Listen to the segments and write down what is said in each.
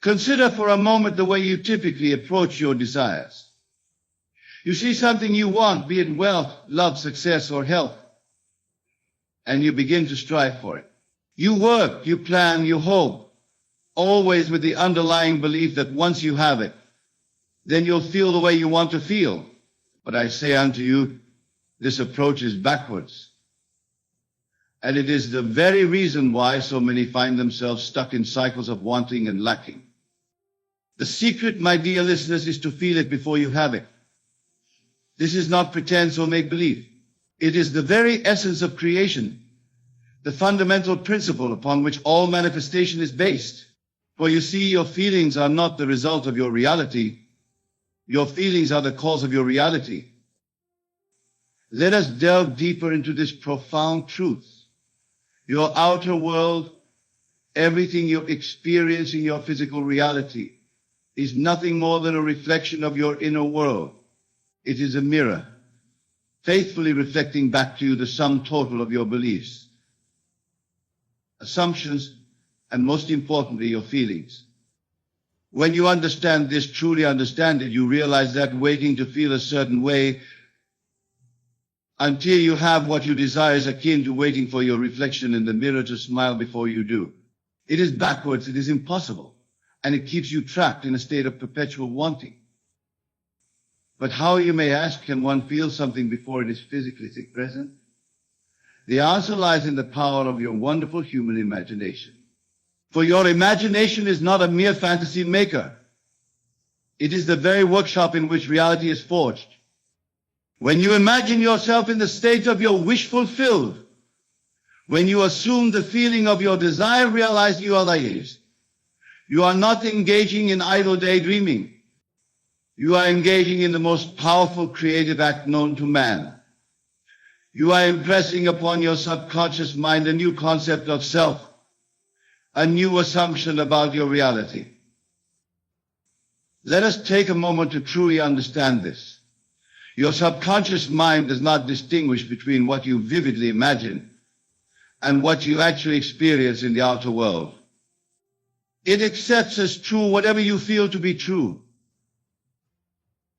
Consider for a moment the way you typically approach your desires. You see something you want, be it wealth, love, success, or health, and you begin to strive for it. You work, you plan, you hope, always with the underlying belief that once you have it, then you'll feel the way you want to feel. But I say unto you, this approach is backwards. And it is the very reason why so many find themselves stuck in cycles of wanting and lacking. The secret, my dear listeners, is to feel it before you have it. This is not pretense or make-believe. It is the very essence of creation, the fundamental principle upon which all manifestation is based. For you see, your feelings are not the result of your reality. Your feelings are the cause of your reality. Let us delve deeper into this profound truth. Your outer world, everything you experience in your physical reality, is nothing more than a reflection of your inner world. It is a mirror, faithfully reflecting back to you the sum total of your beliefs, assumptions, and most importantly, your feelings. When you understand this, truly understand it, you realize that waiting to feel a certain way until you have what you desire is akin to waiting for your reflection in the mirror to smile before you do. It is backwards, it is impossible, and it keeps you trapped in a state of perpetual wanting. But how, you may ask, can one feel something before it is physically present? The answer lies in the power of your wonderful human imagination. For your imagination is not a mere fantasy maker. It is the very workshop in which reality is forged. When you imagine yourself in the state of your wish fulfilled, when you assume the feeling of your desire realized, you are not engaging in idle daydreaming. You are engaging in the most powerful creative act known to man. You are impressing upon your subconscious mind a new concept of self, a new assumption about your reality. Let us take a moment to truly understand this. Your subconscious mind does not distinguish between what you vividly imagine and what you actually experience in the outer world. It accepts as true whatever you feel to be true.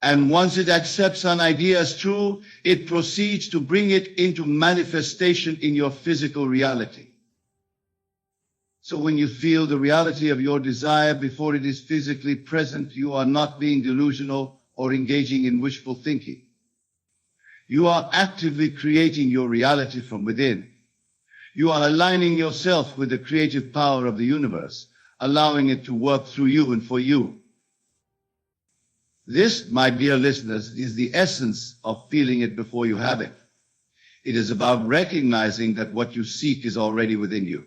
And once it accepts an idea as true, it proceeds to bring it into manifestation in your physical reality. So when you feel the reality of your desire before it is physically present, you are not being delusional or engaging in wishful thinking. You are actively creating your reality from within. You are aligning yourself with the creative power of the universe, allowing it to work through you and for you. This, my dear listeners, is the essence of feeling it before you have it. It is about recognizing that what you seek is already within you,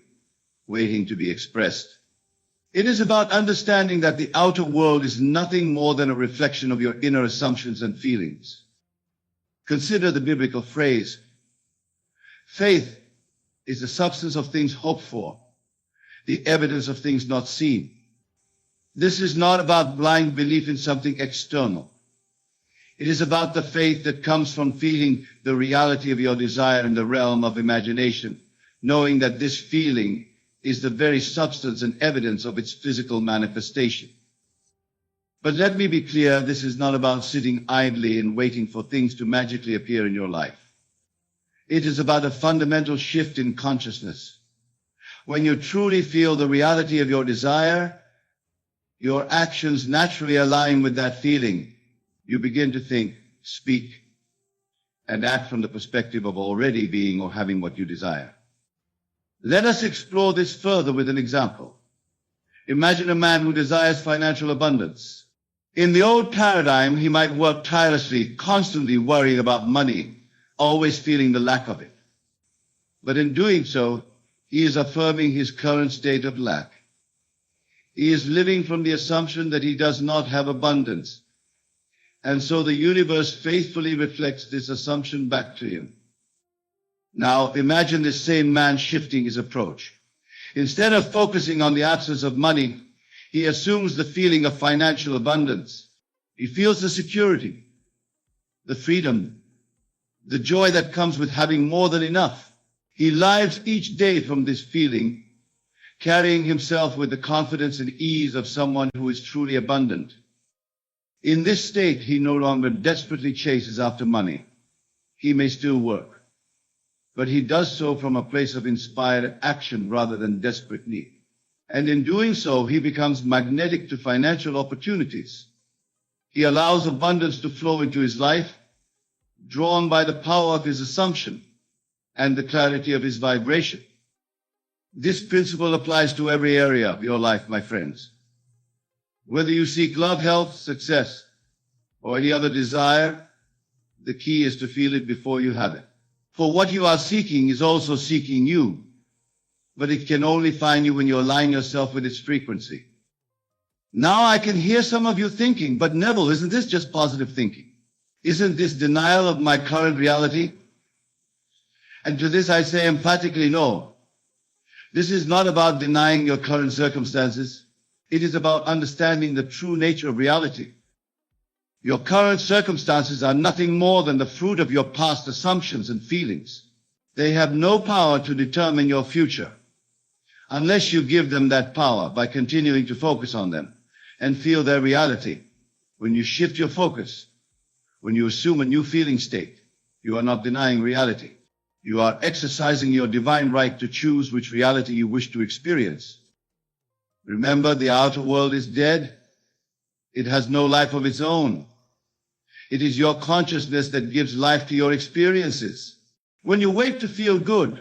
waiting to be expressed. It is about understanding that the outer world is nothing more than a reflection of your inner assumptions and feelings. Consider the biblical phrase, faith is the substance of things hoped for, the evidence of things not seen. This is not about blind belief in something external. It is about the faith that comes from feeling the reality of your desire in the realm of imagination, knowing that this feeling is the very substance and evidence of its physical manifestation. But let me be clear, this is not about sitting idly and waiting for things to magically appear in your life. It is about a fundamental shift in consciousness. When you truly feel the reality of your desire, your actions naturally align with that feeling. You begin to think, speak, and act from the perspective of already being or having what you desire. Let us explore this further with an example. Imagine a man who desires financial abundance. In the old paradigm, he might work tirelessly, constantly worrying about money, always feeling the lack of it. But in doing so, he is affirming his current state of lack. He is living from the assumption that he does not have abundance. And so the universe faithfully reflects this assumption back to him. Now imagine this same man shifting his approach. Instead of focusing on the absence of money, he assumes the feeling of financial abundance. He feels the security, the freedom, the joy that comes with having more than enough. He lives each day from this feeling, carrying himself with the confidence and ease of someone who is truly abundant. In this state, he no longer desperately chases after money. He may still work, but he does so from a place of inspired action rather than desperate need. And in doing so, he becomes magnetic to financial opportunities. He allows abundance to flow into his life, drawn by the power of his assumption and the clarity of his vibration. This principle applies to every area of your life, my friends. Whether you seek love, health, success, or any other desire, the key is to feel it before you have it. For what you are seeking is also seeking you, but it can only find you when you align yourself with its frequency. Now I can hear some of you thinking, but Neville, isn't this just positive thinking? Isn't this denial of my current reality? And to this I say emphatically no. This is not about denying your current circumstances. It is about understanding the true nature of reality. Your current circumstances are nothing more than the fruit of your past assumptions and feelings. They have no power to determine your future, unless you give them that power by continuing to focus on them and feel their reality. When you shift your focus, when you assume a new feeling state, you are not denying reality. You are exercising your divine right to choose which reality you wish to experience. Remember, the outer world is dead. It has no life of its own. It is your consciousness that gives life to your experiences. When you wait to feel good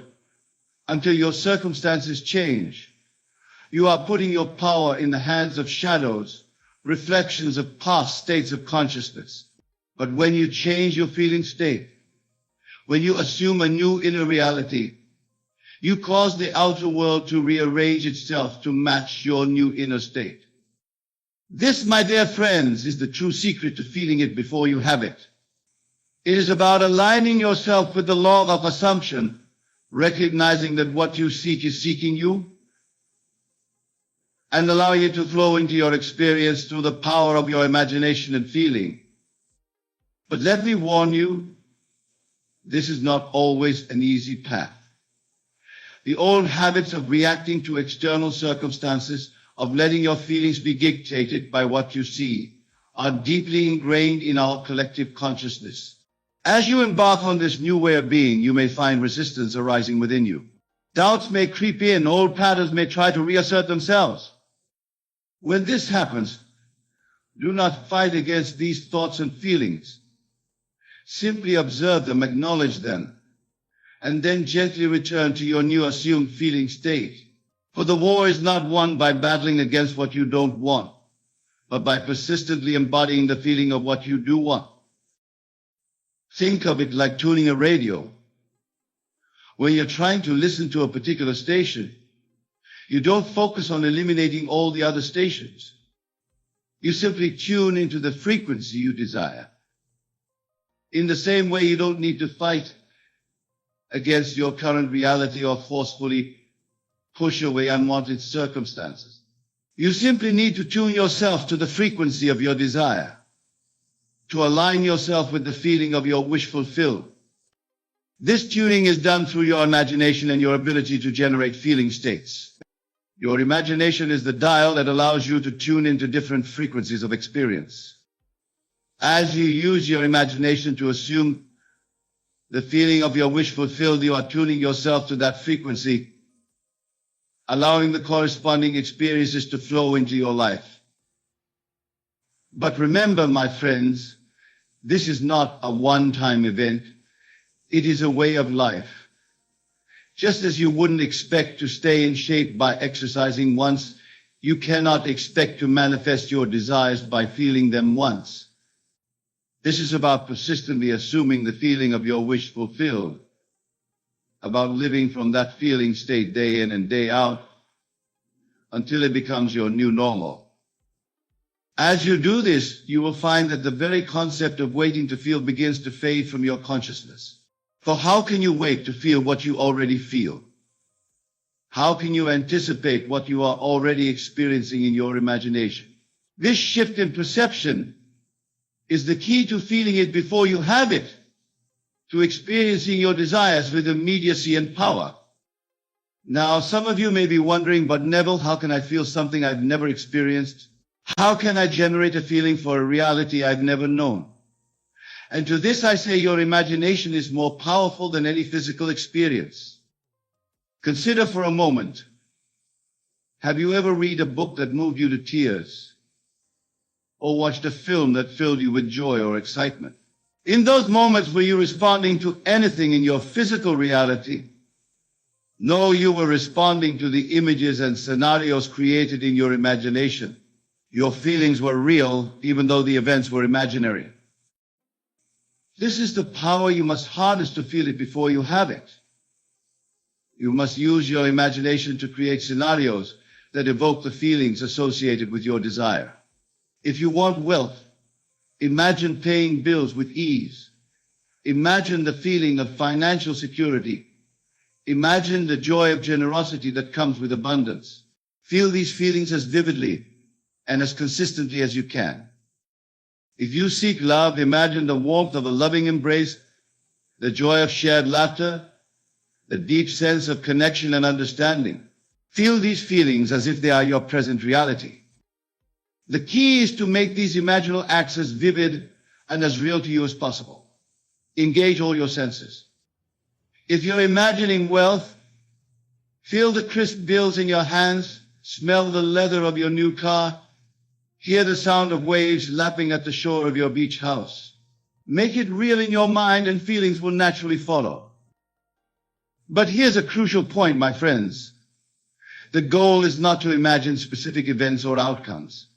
until your circumstances change, you are putting your power in the hands of shadows, reflections of past states of consciousness. But when you change your feeling state, when you assume a new inner reality, you cause the outer world to rearrange itself to match your new inner state. This, my dear friends, is the true secret to feeling it before you have it. It is about aligning yourself with the law of assumption, recognizing that what you seek is seeking you, and allowing it to flow into your experience through the power of your imagination and feeling. But let me warn you, this is not always an easy path. The old habits of reacting to external circumstances, of letting your feelings be dictated by what you see, are deeply ingrained in our collective consciousness. As you embark on this new way of being, you may find resistance arising within you. Doubts may creep in, old patterns may try to reassert themselves. When this happens, do not fight against these thoughts and feelings. Simply observe them, acknowledge them, and then gently return to your new assumed feeling state. For the war is not won by battling against what you don't want, but by persistently embodying the feeling of what you do want. Think of it like tuning a radio. When you're trying to listen to a particular station, you don't focus on eliminating all the other stations. You simply tune into the frequency you desire. In the same way, you don't need to fight against your current reality or forcefully push away unwanted circumstances. You simply need to tune yourself to the frequency of your desire, to align yourself with the feeling of your wish fulfilled. This tuning is done through your imagination and your ability to generate feeling states. Your imagination is the dial that allows you to tune into different frequencies of experience. As you use your imagination to assume the feeling of your wish fulfilled, you are tuning yourself to that frequency, allowing the corresponding experiences to flow into your life. But remember, my friends, this is not a one-time event. It is a way of life. Just as you wouldn't expect to stay in shape by exercising once, you cannot expect to manifest your desires by feeling them once. This is about persistently assuming the feeling of your wish fulfilled, about living from that feeling state day in and day out until it becomes your new normal. As you do this, you will find that the very concept of waiting to feel begins to fade from your consciousness. For how can you wait to feel what you already feel? How can you anticipate what you are already experiencing in your imagination? This shift in perception is the key to feeling it before you have it, to experiencing your desires with immediacy and power. Now, some of you may be wondering, but Neville, how can I feel something I've never experienced? How can I generate a feeling for a reality I've never known? And to this I say your imagination is more powerful than any physical experience. Consider for a moment, have you ever read a book that moved you to tears? Or watched a film that filled you with joy or excitement? In those moments, were you responding to anything in your physical reality? No, you were responding to the images and scenarios created in your imagination. Your feelings were real, even though the events were imaginary. This is the power you must harness to feel it before you have it. You must use your imagination to create scenarios that evoke the feelings associated with your desire. If you want wealth, imagine paying bills with ease. Imagine the feeling of financial security. Imagine the joy of generosity that comes with abundance. Feel these feelings as vividly and as consistently as you can. If you seek love, imagine the warmth of a loving embrace, the joy of shared laughter, the deep sense of connection and understanding. Feel these feelings as if they are your present reality. The key is to make these imaginal acts as vivid and as real to you as possible. Engage all your senses. If you're imagining wealth, feel the crisp bills in your hands, smell the leather of your new car, hear the sound of waves lapping at the shore of your beach house. Make it real in your mind and feelings will naturally follow. But here's a crucial point, my friends. The goal is not to imagine specific events or outcomes.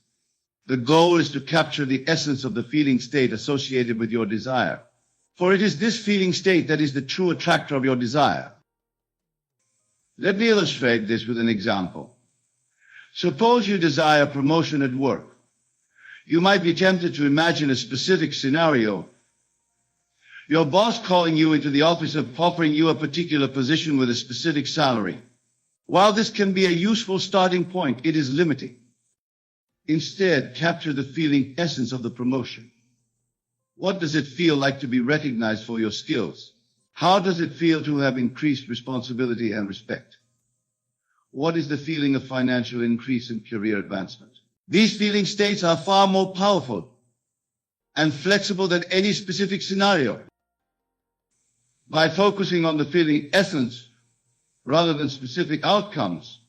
The goal is to capture the essence of the feeling state associated with your desire. For it is this feeling state that is the true attractor of your desire. Let me illustrate this with an example. Suppose you desire promotion at work. You might be tempted to imagine a specific scenario. Your boss calling you into the office and offering you a particular position with a specific salary. While this can be a useful starting point, it is limiting. Instead, capture the feeling essence of the promotion. What does it feel like to be recognized for your skills? How does it feel to have increased responsibility and respect? What is the feeling of financial increase and career advancement? These feeling states are far more powerful and flexible than any specific scenario. By focusing on the feeling essence rather than specific outcomes,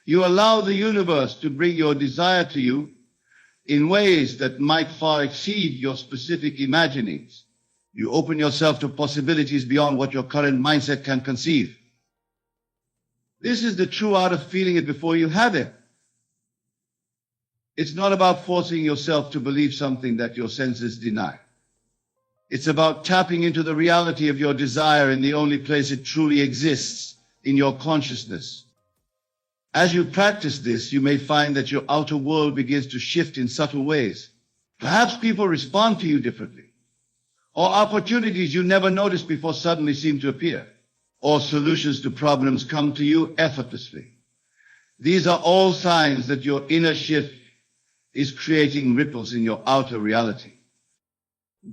you allow the universe to bring your desire to you in ways that might far exceed your specific imaginings. You open yourself to possibilities beyond what your current mindset can conceive. This is the true art of feeling it before you have it. It's not about forcing yourself to believe something that your senses deny. It's about tapping into the reality of your desire in the only place it truly exists, in your consciousness. As you practice this, you may find that your outer world begins to shift in subtle ways. Perhaps people respond to you differently, or opportunities you never noticed before suddenly seem to appear, or solutions to problems come to you effortlessly. These are all signs that your inner shift is creating ripples in your outer reality.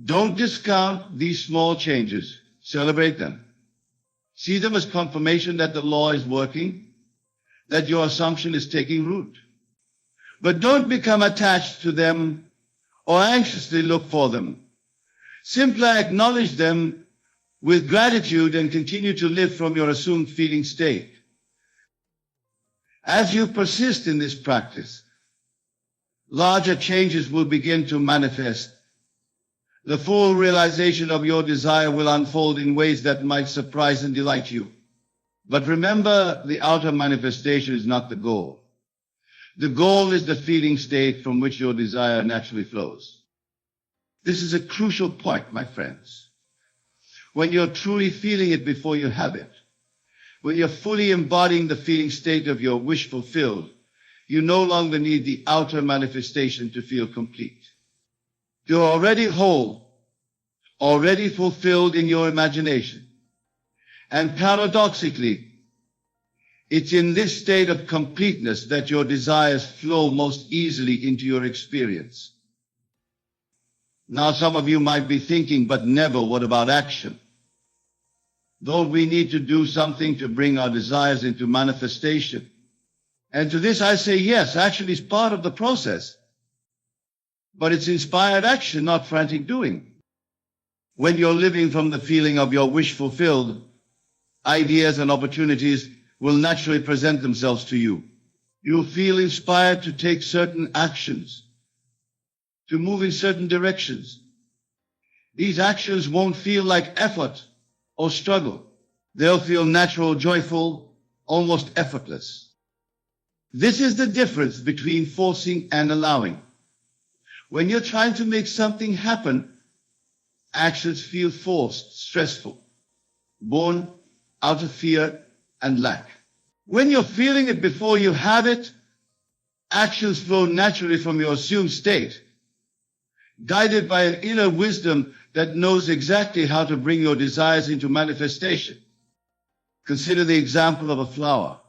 Don't discount these small changes. Celebrate them. See them as confirmation that the law is working, that your assumption is taking root. But don't become attached to them or anxiously look for them. Simply acknowledge them with gratitude and continue to live from your assumed feeling state. As you persist in this practice, larger changes will begin to manifest. The full realization of your desire will unfold in ways that might surprise and delight you. But remember, the outer manifestation is not the goal. The goal is the feeling state from which your desire naturally flows. This is a crucial point, my friends. When you're truly feeling it before you have it, when you're fully embodying the feeling state of your wish fulfilled, you no longer need the outer manifestation to feel complete. You're already whole, already fulfilled in your imagination. And paradoxically, it's in this state of completeness that your desires flow most easily into your experience. Now some of you might be thinking, but Neville, what about action? Though we need to do something to bring our desires into manifestation. And to this I say yes, actually it's part of the process. But it's inspired action, not frantic doing. When you're living from the feeling of your wish fulfilled, ideas and opportunities will naturally present themselves to you. You'll feel inspired to take certain actions, to move in certain directions. These actions won't feel like effort or struggle. They'll feel natural, joyful, almost effortless. This is the difference between forcing and allowing. When you're trying to make something happen, actions feel forced, stressful, born out of fear and lack. When you're feeling it before you have it, actions flow naturally from your assumed state, guided by an inner wisdom that knows exactly how to bring your desires into manifestation. Consider the example of a flower.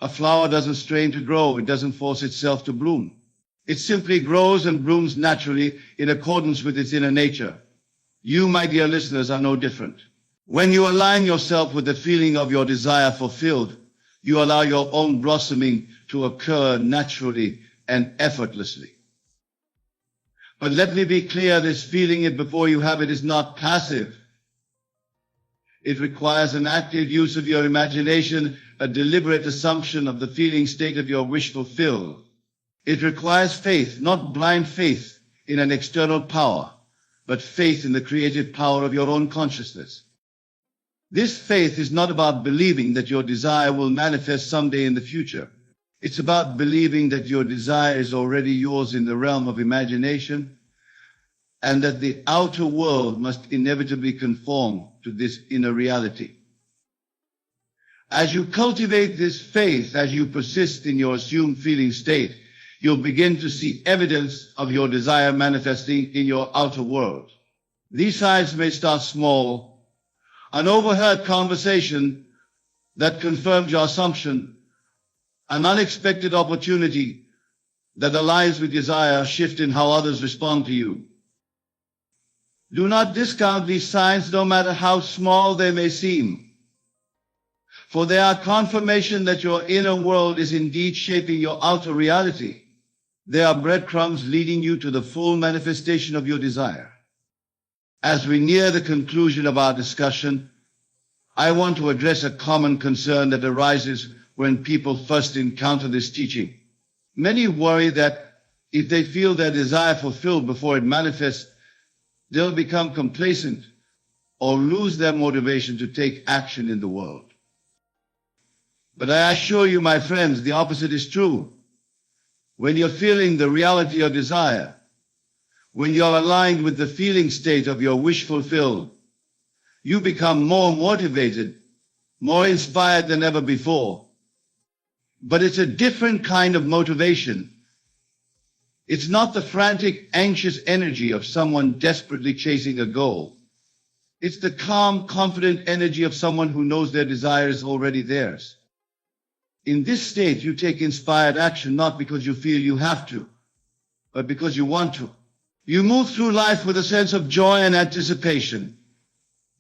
A flower doesn't strain to grow. It doesn't force itself to bloom. It simply grows and blooms naturally in accordance with its inner nature. You, my dear listeners, are no different. When you align yourself with the feeling of your desire fulfilled, you allow your own blossoming to occur naturally and effortlessly. But let me be clear, this feeling it before you have it is not passive. It requires an active use of your imagination, a deliberate assumption of the feeling state of your wish fulfilled. It requires faith, not blind faith in an external power, but faith in the creative power of your own consciousness. This faith is not about believing that your desire will manifest someday in the future. It's about believing that your desire is already yours in the realm of imagination, and that the outer world must inevitably conform to this inner reality. As you cultivate this faith, as you persist in your assumed feeling state, you'll begin to see evidence of your desire manifesting in your outer world. These signs may start small. An overheard conversation that confirms your assumption, an unexpected opportunity that aligns with desire, a shift in how others respond to you. Do not discount these signs, no matter how small they may seem, for they are confirmation that your inner world is indeed shaping your outer reality. They are breadcrumbs leading you to the full manifestation of your desire. As we near the conclusion of our discussion, I want to address a common concern that arises when people first encounter this teaching. Many worry that if they feel their desire fulfilled before it manifests, they'll become complacent or lose their motivation to take action in the world. But I assure you, my friends, the opposite is true. When you're feeling the reality of desire, when you're aligned with the feeling state of your wish fulfilled, you become more motivated, more inspired than ever before. But it's a different kind of motivation. It's not the frantic, anxious energy of someone desperately chasing a goal. It's the calm, confident energy of someone who knows their desire is already theirs. In this state, you take inspired action not because you feel you have to, but because you want to. You move through life with a sense of joy and anticipation,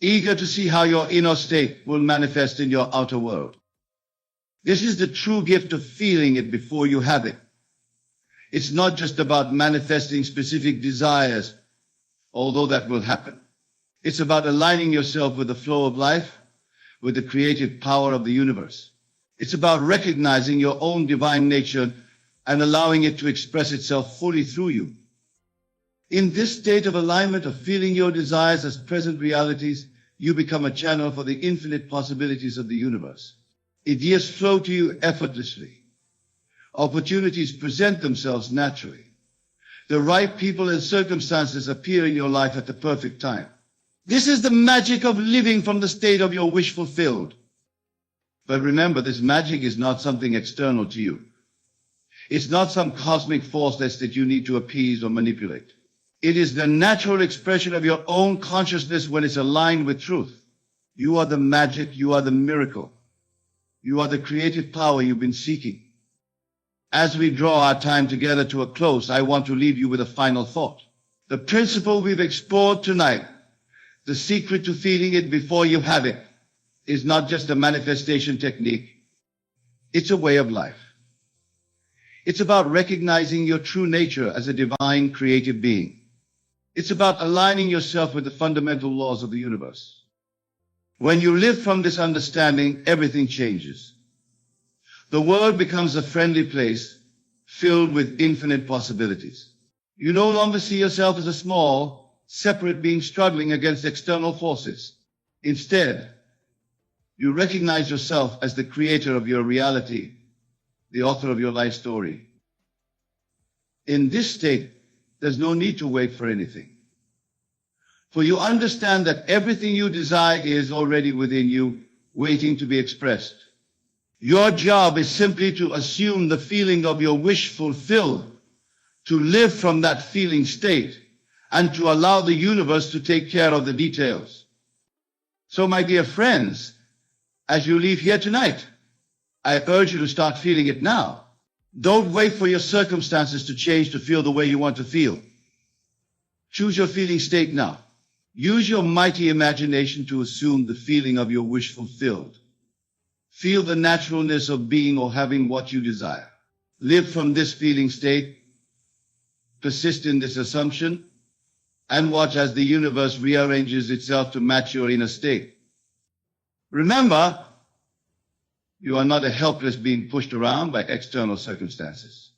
eager to see how your inner state will manifest in your outer world. This is the true gift of feeling it before you have it. It's not just about manifesting specific desires, although that will happen. It's about aligning yourself with the flow of life, with the creative power of the universe. It's about recognizing your own divine nature and allowing it to express itself fully through you. In this state of alignment of feeling your desires as present realities, you become a channel for the infinite possibilities of the universe. Ideas flow to you effortlessly. Opportunities present themselves naturally. The right people and circumstances appear in your life at the perfect time. This is the magic of living from the state of your wish fulfilled. But remember, this magic is not something external to you. It's not some cosmic force that you need to appease or manipulate. It is the natural expression of your own consciousness when it's aligned with truth. You are the magic, you are the miracle. You are the creative power you've been seeking. As we draw our time together to a close, I want to leave you with a final thought. The principle we've explored tonight, the secret to feeling it before you have it, is not just a manifestation technique. It's a way of life. It's about recognizing your true nature as a divine creative being. It's about aligning yourself with the fundamental laws of the universe. When you live from this understanding, everything changes. The world becomes a friendly place filled with infinite possibilities. You no longer see yourself as a small, separate being struggling against external forces. Instead, you recognize yourself as the creator of your reality, the author of your life story. In this state, there's no need to wait for anything. For you understand that everything you desire is already within you, waiting to be expressed. Your job is simply to assume the feeling of your wish fulfilled, to live from that feeling state, and to allow the universe to take care of the details. So, my dear friends, as you leave here tonight, I urge you to start feeling it now. Don't wait for your circumstances to change to feel the way you want to feel. Choose your feeling state now. Use your mighty imagination to assume the feeling of your wish fulfilled. Feel the naturalness of being or having what you desire. Live from this feeling state. Persist in this assumption, and watch as the universe rearranges itself to match your inner state. Remember, you are not a helpless being pushed around by external circumstances.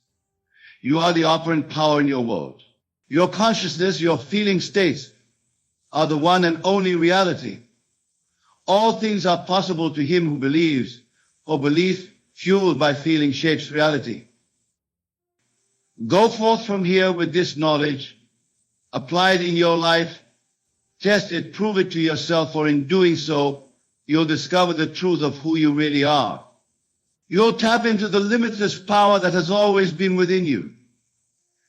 You are the operant power in your world. Your consciousness, your feeling states, are the one and only reality. All things are possible to him who believes, for belief fueled by feeling shapes reality. Go forth from here with this knowledge, apply it in your life, test it, prove it to yourself, for in doing so, you'll discover the truth of who you really are. You'll tap into the limitless power that has always been within you.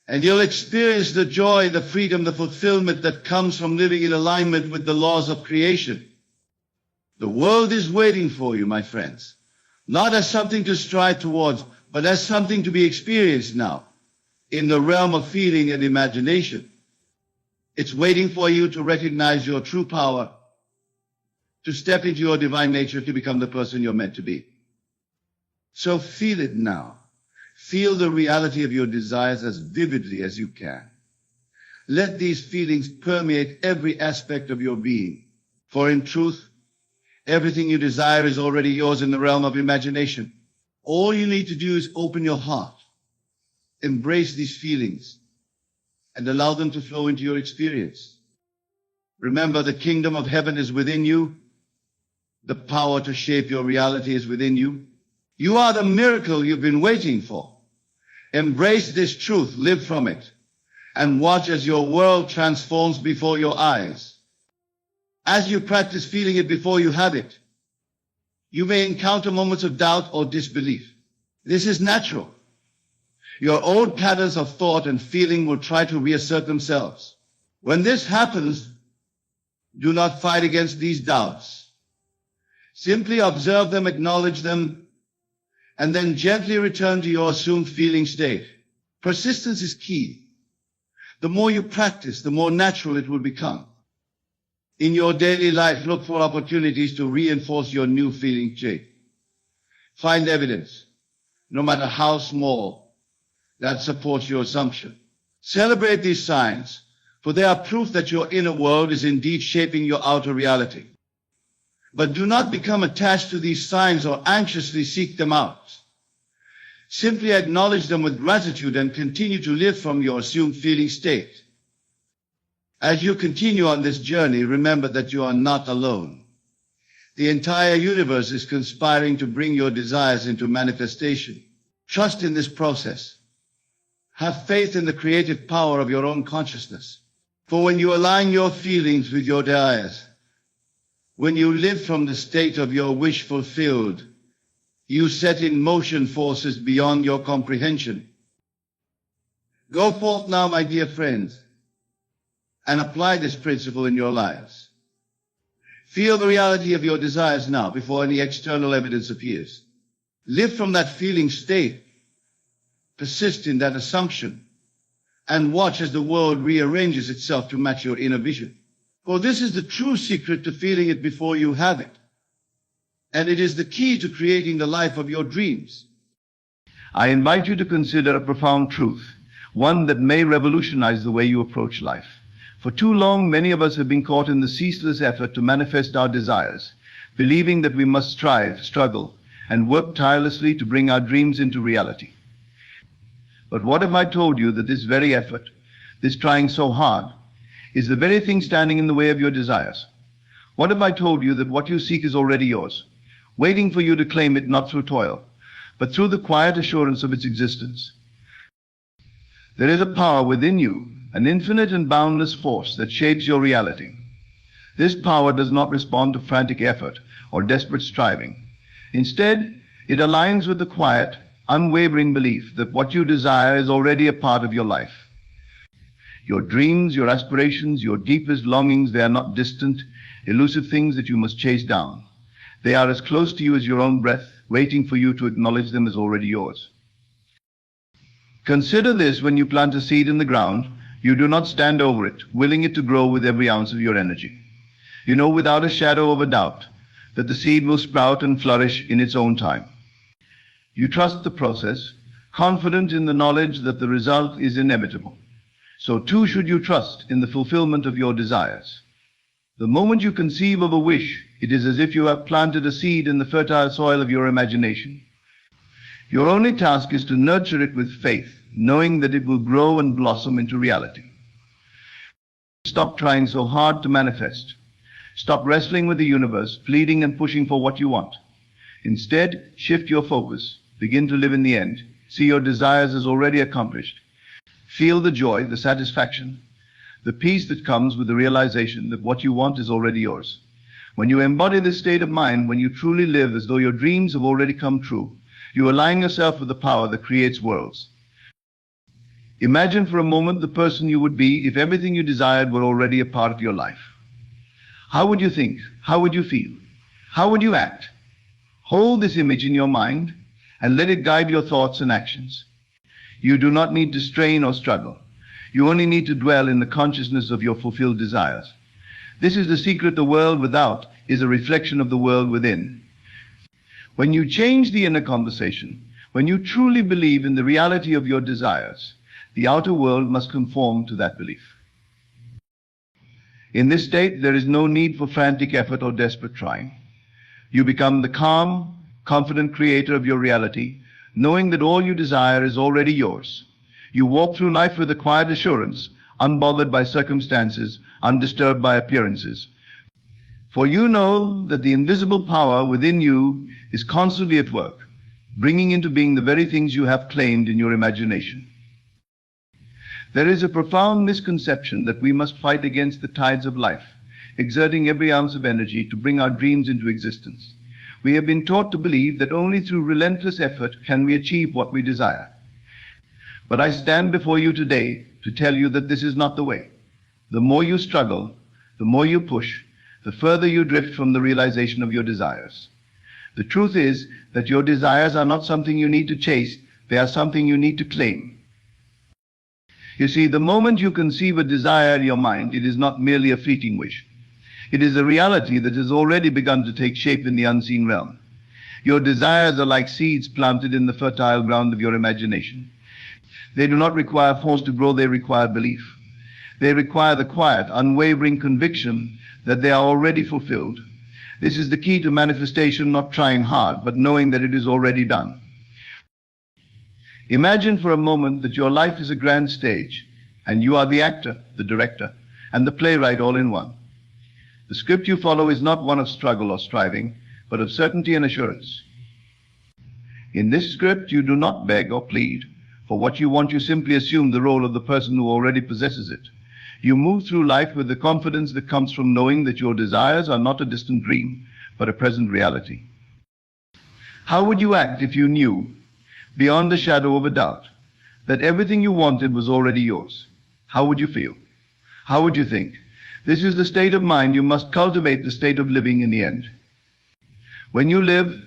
And you'll experience the joy, the freedom, the fulfillment that comes from living in alignment with the laws of creation. The world is waiting for you, my friends, not as something to strive towards, but as something to be experienced now, in the realm of feeling and imagination. It's waiting for you to recognize your true power, to step into your divine nature, to become the person you're meant to be. So feel it now. Feel the reality of your desires as vividly as you can. Let these feelings permeate every aspect of your being. For in truth, everything you desire is already yours in the realm of imagination. All you need to do is open your heart, embrace these feelings, and allow them to flow into your experience. Remember, the kingdom of heaven is within you. The power to shape your reality is within you. You are the miracle you've been waiting for. Embrace this truth, live from it, and watch as your world transforms before your eyes. As you practice feeling it before you have it, you may encounter moments of doubt or disbelief. This is natural. Your old patterns of thought and feeling will try to reassert themselves. When this happens, do not fight against these doubts. Simply observe them, acknowledge them, and then gently return to your assumed feeling state. Persistence is key. The more you practice, the more natural it will become. In your daily life, look for opportunities to reinforce your new feeling state. Find evidence, no matter how small, that supports your assumption. Celebrate these signs, for they are proof that your inner world is indeed shaping your outer reality. But do not become attached to these signs or anxiously seek them out. Simply acknowledge them with gratitude and continue to live from your assumed feeling state. As you continue on this journey, remember that you are not alone. The entire universe is conspiring to bring your desires into manifestation. Trust in this process. Have faith in the creative power of your own consciousness. For when you align your feelings with your desires, when you live from the state of your wish fulfilled, you set in motion forces beyond your comprehension. Go forth now, my dear friends, and apply this principle in your lives. Feel the reality of your desires now before any external evidence appears. Live from that feeling state. Persist in that assumption, and watch as the world rearranges itself to match your inner vision. For this is the true secret to feeling it before you have it. And it is the key to creating the life of your dreams. I invite you to consider a profound truth, one that may revolutionize the way you approach life. For too long, many of us have been caught in the ceaseless effort to manifest our desires, believing that we must strive, struggle, and work tirelessly to bring our dreams into reality. But what if I told you that this very effort, this trying so hard, is the very thing standing in the way of your desires? What if I told you that what you seek is already yours, waiting for you to claim it not through toil, but through the quiet assurance of its existence? There is a power within you, an infinite and boundless force that shapes your reality. This power does not respond to frantic effort or desperate striving. Instead, it aligns with the quiet, unwavering belief that what you desire is already a part of your life. Your dreams, your aspirations, your deepest longings, they are not distant, elusive things that you must chase down. They are as close to you as your own breath, waiting for you to acknowledge them as already yours. Consider this: when you plant a seed in the ground, you do not stand over it, willing it to grow with every ounce of your energy. You know without a shadow of a doubt that the seed will sprout and flourish in its own time. You trust the process, confident in the knowledge that the result is inevitable. So too should you trust in the fulfillment of your desires. The moment you conceive of a wish, it is as if you have planted a seed in the fertile soil of your imagination. Your only task is to nurture it with faith, knowing that it will grow and blossom into reality. Stop trying so hard to manifest. Stop wrestling with the universe, pleading and pushing for what you want. Instead, shift your focus. Begin to live in the end. See your desires as already accomplished. Feel the joy, the satisfaction, the peace that comes with the realization that what you want is already yours. When you embody this state of mind, when you truly live as though your dreams have already come true, you align yourself with the power that creates worlds. Imagine for a moment the person you would be if everything you desired were already a part of your life. How would you think? How would you feel? How would you act? Hold this image in your mind and let it guide your thoughts and actions. You do not need to strain or struggle. You only need to dwell in the consciousness of your fulfilled desires. This is the secret: the world without is a reflection of the world within. When you change the inner conversation, when you truly believe in the reality of your desires, the outer world must conform to that belief. In this state, there is no need for frantic effort or desperate trying. You become the calm, confident creator of your reality, knowing that all you desire is already yours. You walk through life with a quiet assurance, unbothered by circumstances, undisturbed by appearances. For you know that the invisible power within you is constantly at work, bringing into being the very things you have claimed in your imagination. There is a profound misconception that we must fight against the tides of life, exerting every ounce of energy to bring our dreams into existence. We have been taught to believe that only through relentless effort can we achieve what we desire. But I stand before you today to tell you that this is not the way. The more you struggle, the more you push, the further you drift from the realization of your desires. The truth is that your desires are not something you need to chase, they are something you need to claim. You see, the moment you conceive a desire in your mind, it is not merely a fleeting wish. It is a reality that has already begun to take shape in the unseen realm. Your desires are like seeds planted in the fertile ground of your imagination. They do not require force to grow, they require belief. They require the quiet, unwavering conviction that they are already fulfilled. This is the key to manifestation: not trying hard, but knowing that it is already done. Imagine for a moment that your life is a grand stage, and you are the actor, the director, and the playwright all in one. The script you follow is not one of struggle or striving, but of certainty and assurance. In this script, you do not beg or plead for what you want. You simply assume the role of the person who already possesses it. You move through life with the confidence that comes from knowing that your desires are not a distant dream, but a present reality. How would you act if you knew, beyond the shadow of a doubt, that everything you wanted was already yours? How would you feel? How would you think? This is the state of mind you must cultivate, the state of living in the end. When you live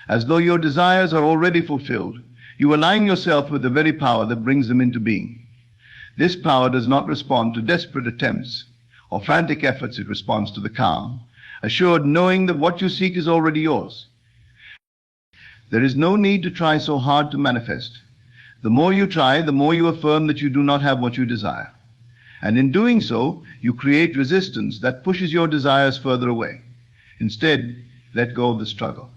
as though your desires are already fulfilled, you align yourself with the very power that brings them into being. This power does not respond to desperate attempts or frantic efforts. It responds to the calm, assured knowing that what you seek is already yours. There is no need to try so hard to manifest. The more you try, the more you affirm that you do not have what you desire. And in doing so, you create resistance that pushes your desires further away. Instead, let go of the struggle.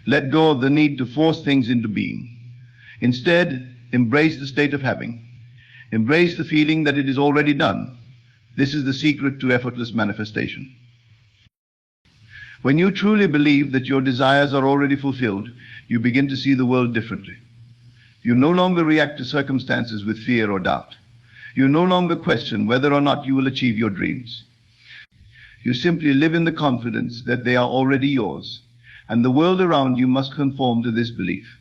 Let go of the need to force things into being. Instead, embrace the state of having. Embrace the feeling that it is already done. This is the secret to effortless manifestation. When you truly believe that your desires are already fulfilled, you begin to see the world differently. You no longer react to circumstances with fear or doubt. You no longer question whether or not you will achieve your dreams. You simply live in the confidence that they are already yours, and the world around you must conform to this belief.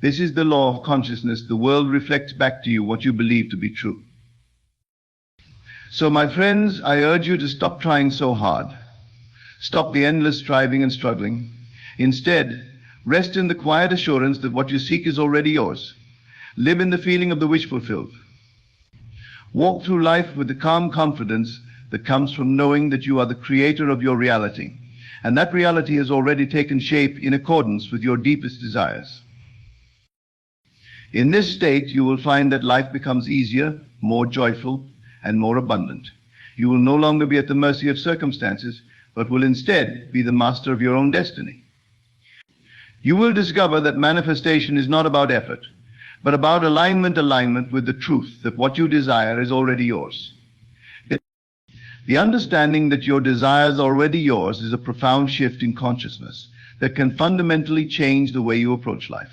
This is the law of consciousness. The world reflects back to you what you believe to be true. So, my friends, I urge you to stop trying so hard. Stop the endless striving and struggling. Instead, rest in the quiet assurance that what you seek is already yours. Live in the feeling of the wish fulfilled. Walk through life with the calm confidence that comes from knowing that you are the creator of your reality, and that reality has already taken shape in accordance with your deepest desires. In this state, you will find that life becomes easier, more joyful, and more abundant. You will no longer be at the mercy of circumstances, but will instead be the master of your own destiny. You will discover that manifestation is not about effort, but about alignment with the truth that what you desire is already yours. The understanding that your desires are already yours is a profound shift in consciousness that can fundamentally change the way you approach life.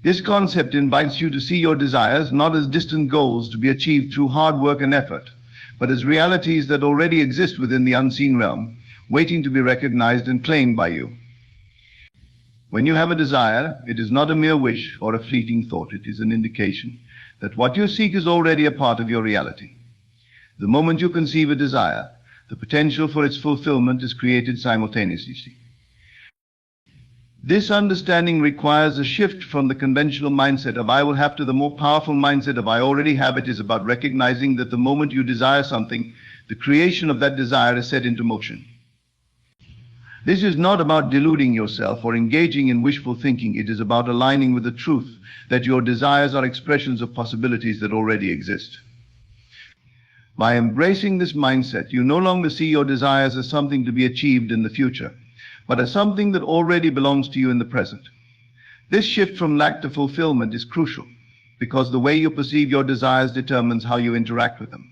This concept invites you to see your desires not as distant goals to be achieved through hard work and effort, but as realities that already exist within the unseen realm, waiting to be recognized and claimed by you. When you have a desire, it is not a mere wish or a fleeting thought. It is an indication that what you seek is already a part of your reality. The moment you conceive a desire, the potential for its fulfillment is created simultaneously. This understanding requires a shift from the conventional mindset of I will have to the more powerful mindset of I already have. It is about recognizing that the moment you desire something, the creation of that desire is set into motion. This is not about deluding yourself or engaging in wishful thinking. It is about aligning with the truth that your desires are expressions of possibilities that already exist. By embracing this mindset, you no longer see your desires as something to be achieved in the future, but as something that already belongs to you in the present. This shift from lack to fulfillment is crucial, because the way you perceive your desires determines how you interact with them.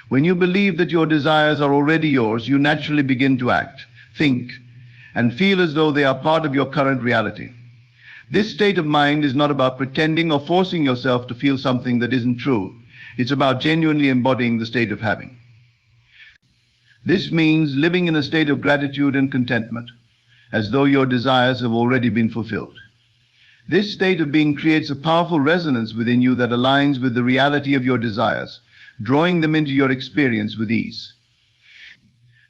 When you believe that your desires are already yours, you naturally begin to act, think, and feel as though they are part of your current reality. This state of mind is not about pretending or forcing yourself to feel something that isn't true. It's about genuinely embodying the state of having. This means living in a state of gratitude and contentment, as though your desires have already been fulfilled. This state of being creates a powerful resonance within you that aligns with the reality of your desires, drawing them into your experience with ease.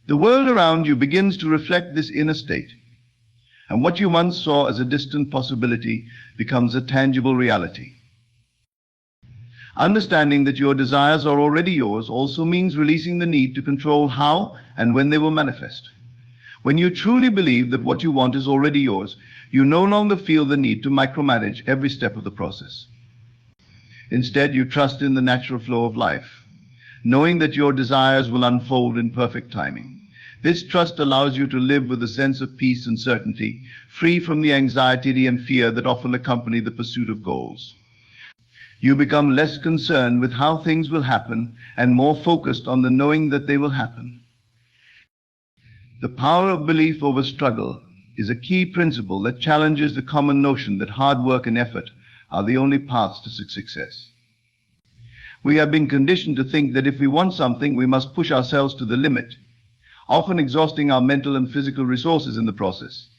The world around you begins to reflect this inner state, and what you once saw as a distant possibility becomes a tangible reality. Understanding that your desires are already yours also means releasing the need to control how and when they will manifest. When you truly believe that what you want is already yours, you no longer feel the need to micromanage every step of the process. Instead, you trust in the natural flow of life, knowing that your desires will unfold in perfect timing. This trust allows you to live with a sense of peace and certainty, free from the anxiety and fear that often accompany the pursuit of goals. You become less concerned with how things will happen and more focused on the knowing that they will happen. The power of belief over struggle is a key principle that challenges the common notion that hard work and effort are the only paths to success. We have been conditioned to think that if we want something, we must push ourselves to the limit, often exhausting our mental and physical resources in the process.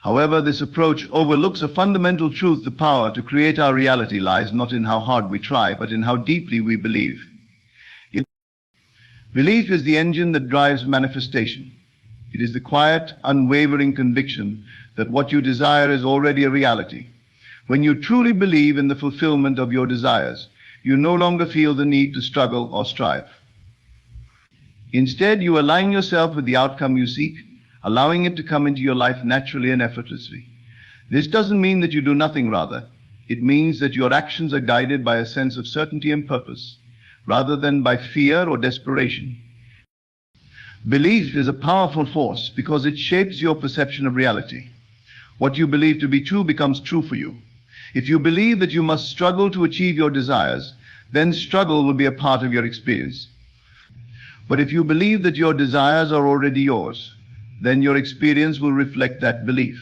However, this approach overlooks a fundamental truth. The power to create our reality lies not in how hard we try, but in how deeply we believe. Belief is the engine that drives manifestation. It is the quiet, unwavering conviction that what you desire is already a reality. When you truly believe in the fulfillment of your desires, you no longer feel the need to struggle or strive. Instead, you align yourself with the outcome you seek, allowing it to come into your life naturally and effortlessly. This doesn't mean that you do nothing, rather. It means that your actions are guided by a sense of certainty and purpose, rather than by fear or desperation. Belief is a powerful force because it shapes your perception of reality. What you believe to be true becomes true for you. If you believe that you must struggle to achieve your desires, then struggle will be a part of your experience. But if you believe that your desires are already yours, then your experience will reflect that belief.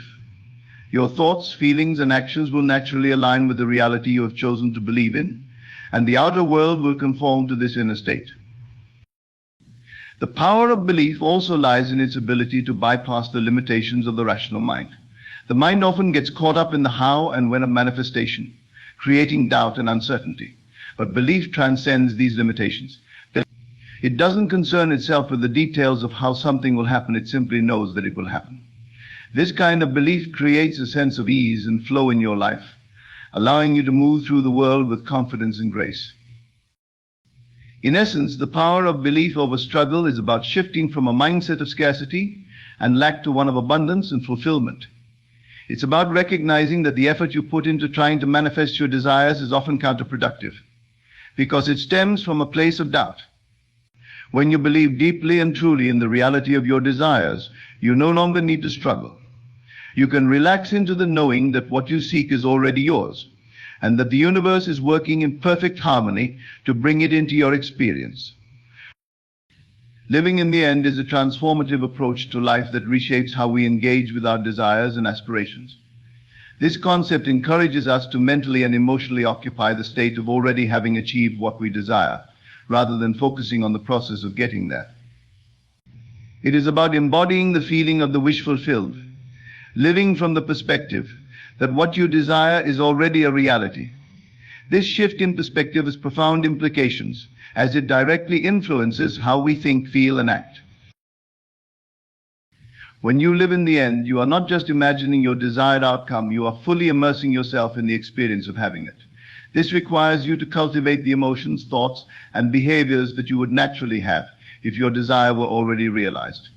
Your thoughts, feelings, and actions will naturally align with the reality you have chosen to believe in, and the outer world will conform to this inner state. The power of belief also lies in its ability to bypass the limitations of the rational mind. The mind often gets caught up in the how and when of manifestation, creating doubt and uncertainty. But belief transcends these limitations. It doesn't concern itself with the details of how something will happen, it simply knows that it will happen. This kind of belief creates a sense of ease and flow in your life, allowing you to move through the world with confidence and grace. In essence, the power of belief over struggle is about shifting from a mindset of scarcity and lack to one of abundance and fulfillment. It's about recognizing that the effort you put into trying to manifest your desires is often counterproductive, because it stems from a place of doubt. When you believe deeply and truly in the reality of your desires, you no longer need to struggle. You can relax into the knowing that what you seek is already yours, and that the universe is working in perfect harmony to bring it into your experience. Living in the end is a transformative approach to life that reshapes how we engage with our desires and aspirations. This concept encourages us to mentally and emotionally occupy the state of already having achieved what we desire, rather than focusing on the process of getting there. It is about embodying the feeling of the wish fulfilled, living from the perspective that what you desire is already a reality. This shift in perspective has profound implications, as it directly influences how we think, feel, and act. When you live in the end, you are not just imagining your desired outcome, you are fully immersing yourself in the experience of having it. This requires you to cultivate the emotions, thoughts, and behaviors that you would naturally have if your desire were already realized.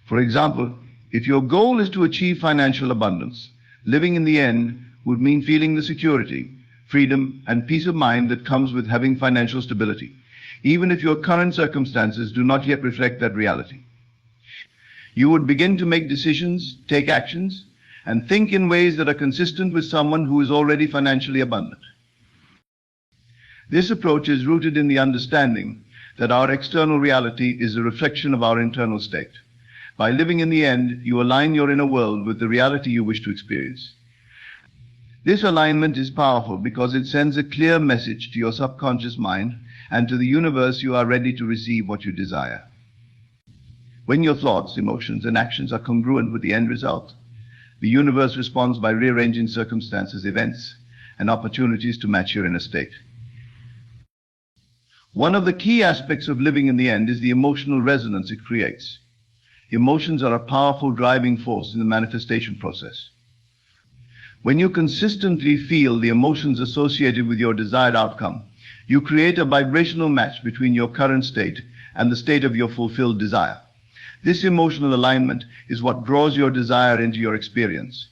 For example, if your goal is to achieve financial abundance, living in the end would mean feeling the security, freedom, and peace of mind that comes with having financial stability, even if your current circumstances do not yet reflect that reality. You would begin to make decisions, take actions, and think in ways that are consistent with someone who is already financially abundant. This approach is rooted in the understanding that our external reality is a reflection of our internal state. By living in the end, you align your inner world with the reality you wish to experience. This alignment is powerful because it sends a clear message to your subconscious mind and to the universe you are ready to receive what you desire. When your thoughts, emotions, and actions are congruent with the end result, the universe responds by rearranging circumstances, events, and opportunities to match your inner state. One of the key aspects of living in the end is the emotional resonance it creates. Emotions are a powerful driving force in the manifestation process. When you consistently feel the emotions associated with your desired outcome, you create a vibrational match between your current state and the state of your fulfilled desire. This emotional alignment is what draws your desire into your experience.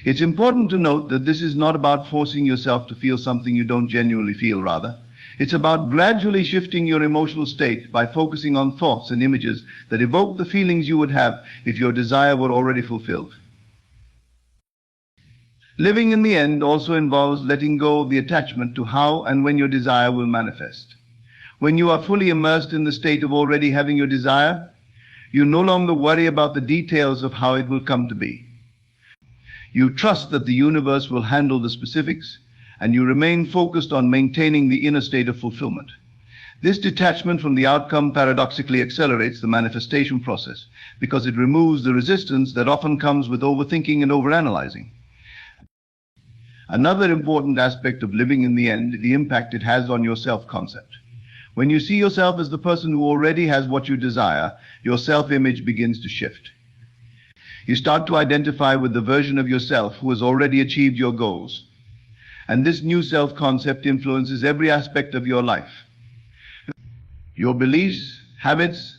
It's important to note that this is not about forcing yourself to feel something you don't genuinely feel, rather. It's about gradually shifting your emotional state by focusing on thoughts and images that evoke the feelings you would have if your desire were already fulfilled. Living in the end also involves letting go of the attachment to how and when your desire will manifest. When you are fully immersed in the state of already having your desire, you no longer worry about the details of how it will come to be. You trust that the universe will handle the specifics, and you remain focused on maintaining the inner state of fulfillment. This detachment from the outcome paradoxically accelerates the manifestation process because it removes the resistance that often comes with overthinking and overanalyzing. Another important aspect of living in the end is the impact it has on your self-concept. When you see yourself as the person who already has what you desire, your self-image begins to shift. You start to identify with the version of yourself who has already achieved your goals. And this new self-concept influences every aspect of your life. Your beliefs, habits,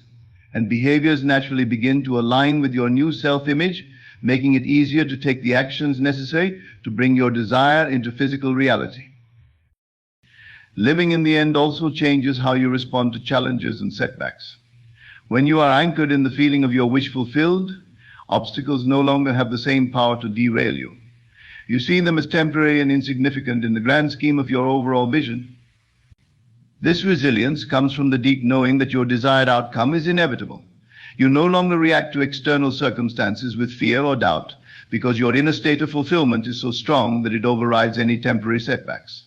and behaviors naturally begin to align with your new self-image, making it easier to take the actions necessary to bring your desire into physical reality. Living in the end also changes how you respond to challenges and setbacks. When you are anchored in the feeling of your wish fulfilled, obstacles no longer have the same power to derail you. You see them as temporary and insignificant in the grand scheme of your overall vision. This resilience comes from the deep knowing that your desired outcome is inevitable. You no longer react to external circumstances with fear or doubt because your inner state of fulfillment is so strong that it overrides any temporary setbacks.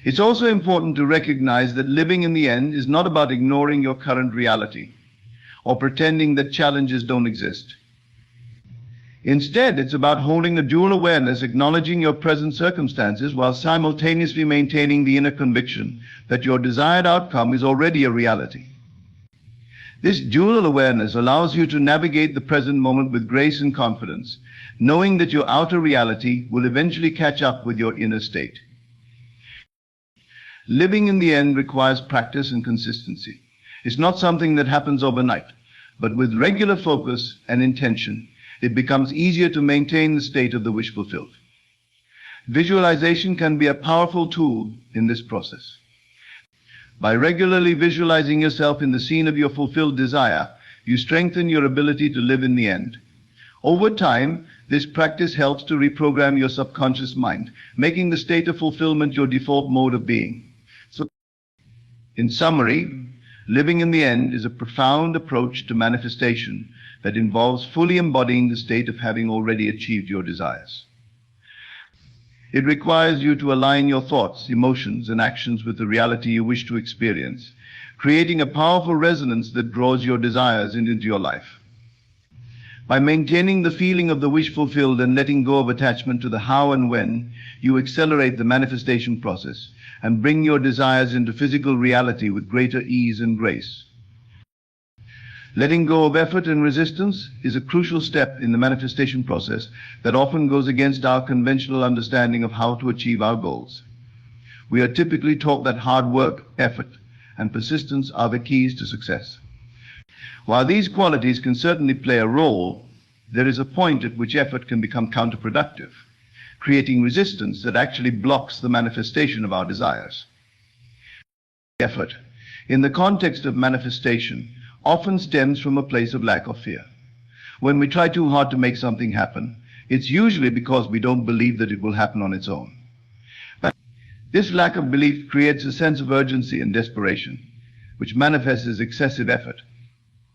It's also important to recognize that living in the end is not about ignoring your current reality or pretending that challenges don't exist. Instead, it's about holding a dual awareness, acknowledging your present circumstances while simultaneously maintaining the inner conviction that your desired outcome is already a reality. This dual awareness allows you to navigate the present moment with grace and confidence, knowing that your outer reality will eventually catch up with your inner state. Living in the end requires practice and consistency. It's not something that happens overnight, but with regular focus and intention, it becomes easier to maintain the state of the wish fulfilled. Visualization can be a powerful tool in this process. By regularly visualizing yourself in the scene of your fulfilled desire, you strengthen your ability to live in the end. Over time, this practice helps to reprogram your subconscious mind, making the state of fulfillment your default mode of being. In summary, living in the end is a profound approach to manifestation that involves fully embodying the state of having already achieved your desires. It requires you to align your thoughts, emotions, and actions with the reality you wish to experience, creating a powerful resonance that draws your desires into your life. By maintaining the feeling of the wish fulfilled and letting go of attachment to the how and when, you accelerate the manifestation process and bring your desires into physical reality with greater ease and grace. Letting go of effort and resistance is a crucial step in the manifestation process that often goes against our conventional understanding of how to achieve our goals. We are typically taught that hard work, effort, and persistence are the keys to success. While these qualities can certainly play a role, there is a point at which effort can become counterproductive, creating resistance that actually blocks the manifestation of our desires. Effort, in the context of manifestation, often stems from a place of lack of fear. When we try too hard to make something happen, it's usually because we don't believe that it will happen on its own. But this lack of belief creates a sense of urgency and desperation, which manifests as excessive effort.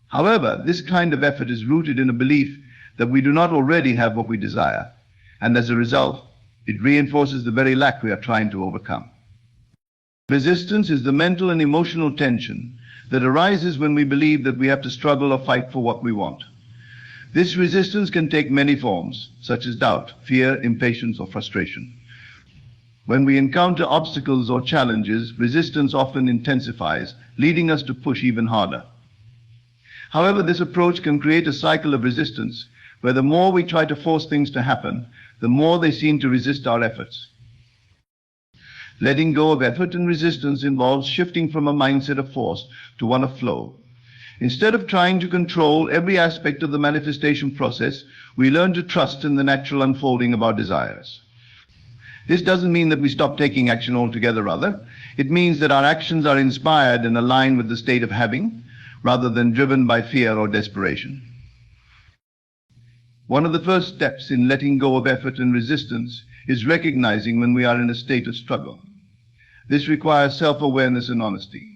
However, this kind of effort is rooted in a belief that we do not already have what we desire, and as a result, it reinforces the very lack we are trying to overcome. Resistance is the mental and emotional tension that arises when we believe that we have to struggle or fight for what we want. This resistance can take many forms, such as doubt, fear, impatience, or frustration. When we encounter obstacles or challenges, resistance often intensifies, leading us to push even harder. However, this approach can create a cycle of resistance, where the more we try to force things to happen, the more they seem to resist our efforts. Letting go of effort and resistance involves shifting from a mindset of force to one of flow. Instead of trying to control every aspect of the manifestation process, we learn to trust in the natural unfolding of our desires. This doesn't mean that we stop taking action altogether, rather. It means that our actions are inspired and aligned with the state of having, rather than driven by fear or desperation. One of the first steps in letting go of effort and resistance is recognizing when we are in a state of struggle. This requires self-awareness and honesty.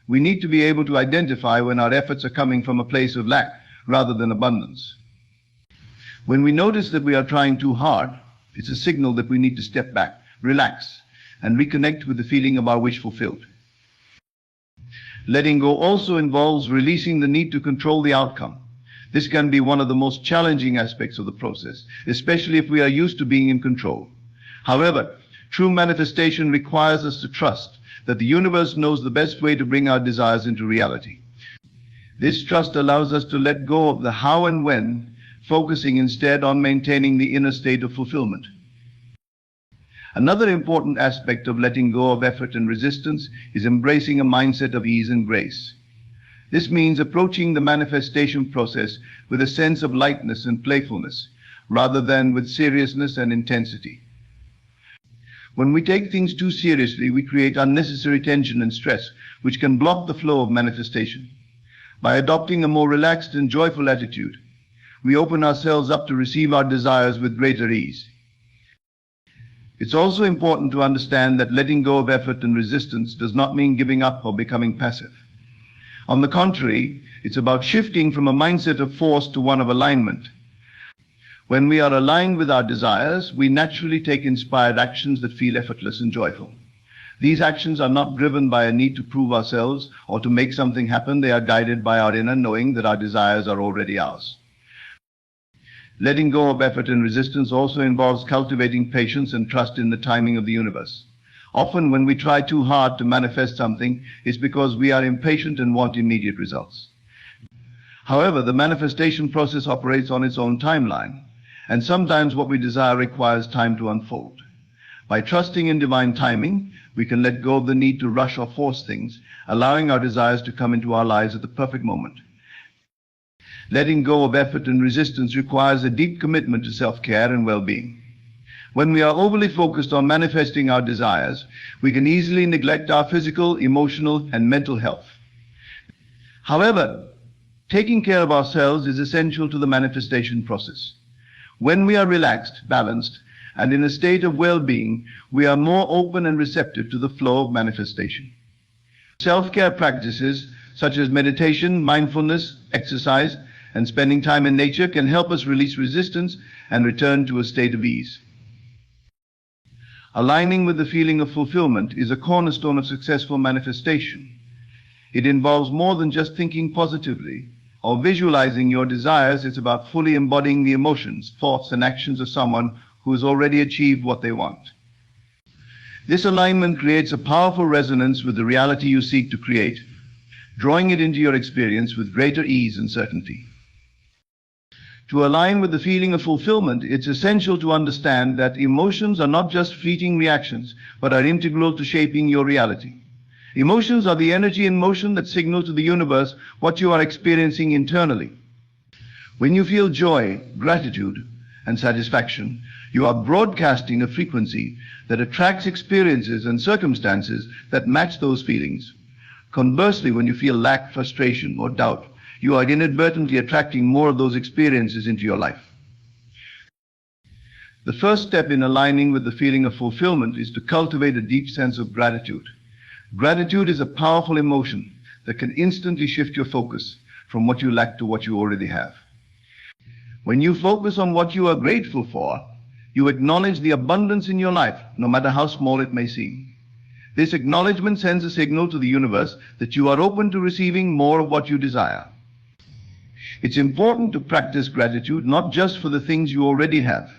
We need to be able to identify when our efforts are coming from a place of lack rather than abundance. When we notice that we are trying too hard, it's a signal that we need to step back, relax, and reconnect with the feeling of our wish fulfilled. Letting go also involves releasing the need to control the outcome. This can be one of the most challenging aspects of the process, especially if we are used to being in control. However, true manifestation requires us to trust that the universe knows the best way to bring our desires into reality. This trust allows us to let go of the how and when, focusing instead on maintaining the inner state of fulfillment. Another important aspect of letting go of effort and resistance is embracing a mindset of ease and grace. This means approaching the manifestation process with a sense of lightness and playfulness, rather than with seriousness and intensity. When we take things too seriously, we create unnecessary tension and stress, which can block the flow of manifestation. By adopting a more relaxed and joyful attitude, we open ourselves up to receive our desires with greater ease. It's also important to understand that letting go of effort and resistance does not mean giving up or becoming passive. On the contrary, it's about shifting from a mindset of force to one of alignment. When we are aligned with our desires, we naturally take inspired actions that feel effortless and joyful. These actions are not driven by a need to prove ourselves or to make something happen. They are guided by our inner knowing that our desires are already ours. Letting go of effort and resistance also involves cultivating patience and trust in the timing of the universe. Often when we try too hard to manifest something, it's because we are impatient and want immediate results. However, the manifestation process operates on its own timeline, and sometimes what we desire requires time to unfold. By trusting in divine timing, we can let go of the need to rush or force things, allowing our desires to come into our lives at the perfect moment. Letting go of effort and resistance requires a deep commitment to self-care and well-being. When we are overly focused on manifesting our desires, we can easily neglect our physical, emotional, and mental health. However, taking care of ourselves is essential to the manifestation process. When we are relaxed, balanced, and in a state of well-being, we are more open and receptive to the flow of manifestation. Self-care practices such as meditation, mindfulness, exercise, and spending time in nature can help us release resistance and return to a state of ease. Aligning with the feeling of fulfillment is a cornerstone of successful manifestation. It involves more than just thinking positively or visualizing your desires. It's about fully embodying the emotions, thoughts, and actions of someone who has already achieved what they want. This alignment creates a powerful resonance with the reality you seek to create, drawing it into your experience with greater ease and certainty. To align with the feeling of fulfillment, it's essential to understand that emotions are not just fleeting reactions, but are integral to shaping your reality. Emotions are the energy in motion that signal to the universe what you are experiencing internally. When you feel joy, gratitude, and satisfaction, you are broadcasting a frequency that attracts experiences and circumstances that match those feelings. Conversely, when you feel lack, frustration, or doubt, you are inadvertently attracting more of those experiences into your life. The first step in aligning with the feeling of fulfillment is to cultivate a deep sense of gratitude. Gratitude is a powerful emotion that can instantly shift your focus from what you lack to what you already have. When you focus on what you are grateful for, you acknowledge the abundance in your life, no matter how small it may seem. This acknowledgement sends a signal to the universe that you are open to receiving more of what you desire. It's important to practice gratitude not just for the things you already have,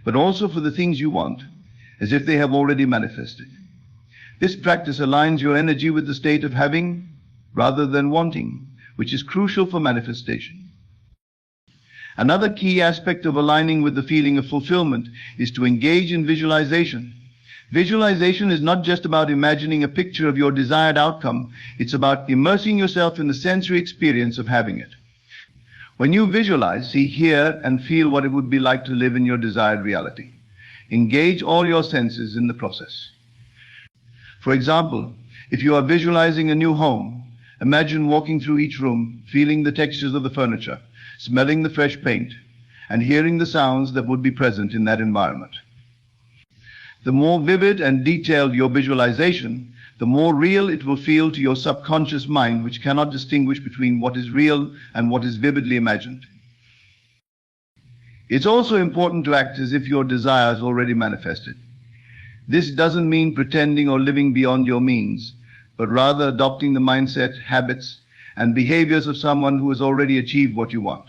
but also for the things you want, as if they have already manifested. This practice aligns your energy with the state of having rather than wanting, which is crucial for manifestation. Another key aspect of aligning with the feeling of fulfillment is to engage in visualization. Visualization is not just about imagining a picture of your desired outcome, it's about immersing yourself in the sensory experience of having it. When you visualize, see, hear, and feel what it would be like to live in your desired reality. Engage all your senses in the process. For example, if you are visualizing a new home, imagine walking through each room, feeling the textures of the furniture, smelling the fresh paint, and hearing the sounds that would be present in that environment. The more vivid and detailed your visualization, the more real it will feel to your subconscious mind, which cannot distinguish between what is real and what is vividly imagined. It's also important to act as if your desire is already manifested. This doesn't mean pretending or living beyond your means, but rather adopting the mindset, habits, and behaviors of someone who has already achieved what you want.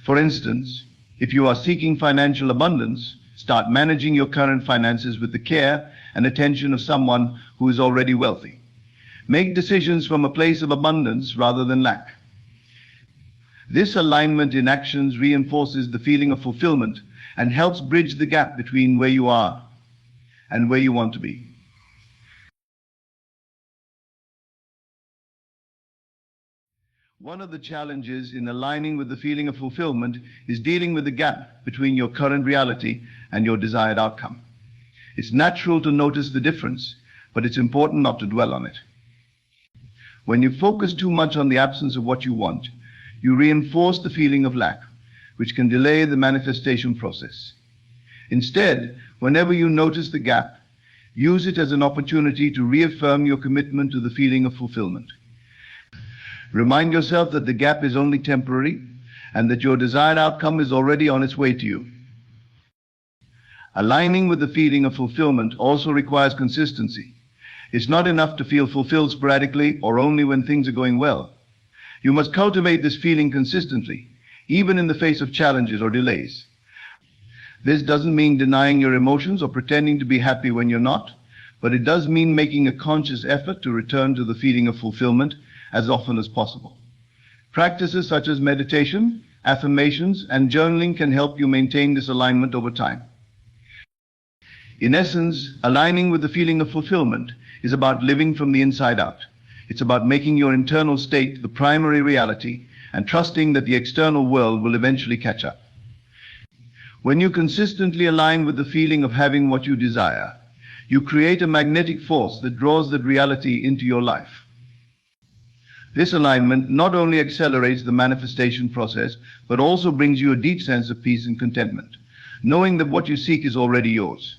For instance, if you are seeking financial abundance, start managing your current finances with the care and attention of someone who is already wealthy. Make decisions from a place of abundance rather than lack. This alignment in actions reinforces the feeling of fulfillment and helps bridge the gap between where you are and where you want to be. One of the challenges in aligning with the feeling of fulfillment is dealing with the gap between your current reality and your desired outcome. It's natural to notice the difference, but it's important not to dwell on it. When you focus too much on the absence of what you want, you reinforce the feeling of lack, which can delay the manifestation process. Instead, whenever you notice the gap, use it as an opportunity to reaffirm your commitment to the feeling of fulfillment. Remind yourself that the gap is only temporary and that your desired outcome is already on its way to you. Aligning with the feeling of fulfillment also requires consistency. It's not enough to feel fulfilled sporadically or only when things are going well. You must cultivate this feeling consistently, even in the face of challenges or delays. This doesn't mean denying your emotions or pretending to be happy when you're not, but it does mean making a conscious effort to return to the feeling of fulfillment as often as possible. Practices such as meditation, affirmations, and journaling can help you maintain this alignment over time. In essence, aligning with the feeling of fulfillment is about living from the inside out. It's about making your internal state the primary reality and trusting that the external world will eventually catch up. When you consistently align with the feeling of having what you desire, you create a magnetic force that draws that reality into your life. This alignment not only accelerates the manifestation process, but also brings you a deep sense of peace and contentment, knowing that what you seek is already yours.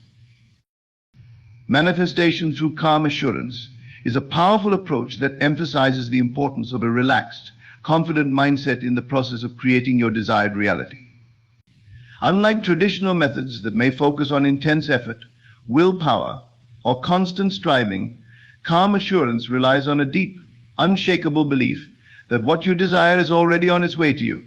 Manifestation through calm assurance is a powerful approach that emphasizes the importance of a relaxed, confident mindset in the process of creating your desired reality. Unlike traditional methods that may focus on intense effort, willpower, or constant striving, calm assurance relies on a deep, unshakable belief that what you desire is already on its way to you.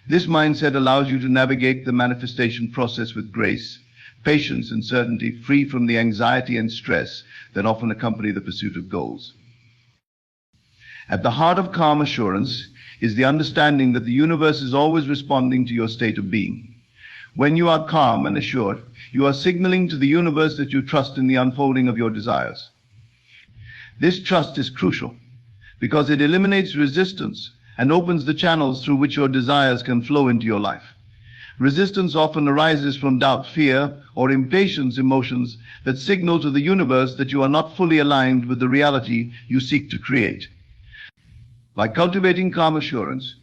This mindset allows you to navigate the manifestation process with grace, patience, and certainty, free from the anxiety and stress that often accompany the pursuit of goals. At the heart of calm assurance is the understanding that the universe is always responding to your state of being. When you are calm and assured, you are signaling to the universe that you trust in the unfolding of your desires. This trust is crucial because it eliminates resistance and opens the channels through which your desires can flow into your life. Resistance often arises from doubt, fear, or impatience emotions that signal to the universe that you are not fully aligned with the reality you seek to create. By cultivating calm assurance,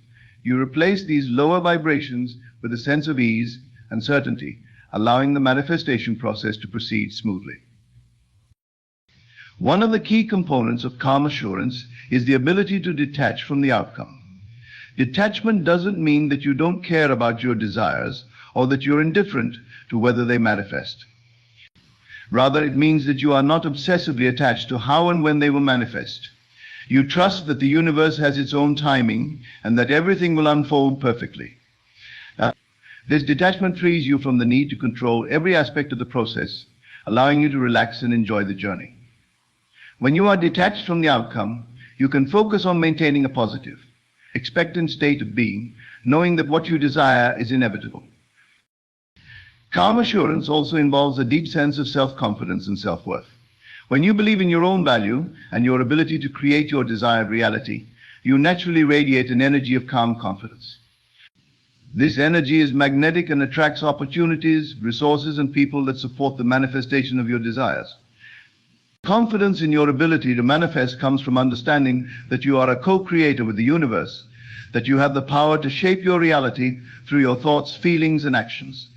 you replace these lower vibrations with a sense of ease and certainty, allowing the manifestation process to proceed smoothly. One of the key components of calm assurance is the ability to detach from the outcome. Detachment doesn't mean that you don't care about your desires or that you're indifferent to whether they manifest. Rather, it means that you are not obsessively attached to how and when they will manifest. You trust that the universe has its own timing and that everything will unfold perfectly. This detachment frees you from the need to control every aspect of the process, allowing you to relax and enjoy the journey. When you are detached from the outcome, you can focus on maintaining a positive, expectant state of being, knowing that what you desire is inevitable. Calm assurance also involves a deep sense of self-confidence and self-worth. When you believe in your own value and your ability to create your desired reality, you naturally radiate an energy of calm confidence. This energy is magnetic and attracts opportunities, resources, and people that support the manifestation of your desires. Confidence in your ability to manifest comes from understanding that you are a co-creator with the universe, that you have the power to shape your reality through your thoughts, feelings, and actions.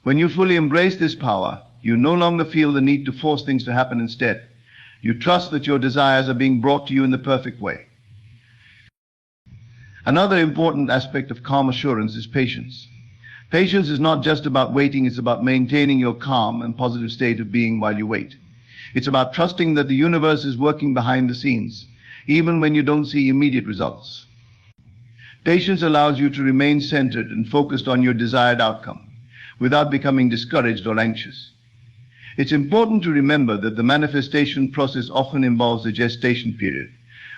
When you fully embrace this power, you no longer feel the need to force things to happen instead. You trust that your desires are being brought to you in the perfect way. Another important aspect of calm assurance is patience. Patience is not just about waiting, it's about maintaining your calm and positive state of being while you wait. It's about trusting that the universe is working behind the scenes, even when you don't see immediate results. Patience allows you to remain centered and focused on your desired outcome, without becoming discouraged or anxious. It's important to remember that the manifestation process often involves a gestation period,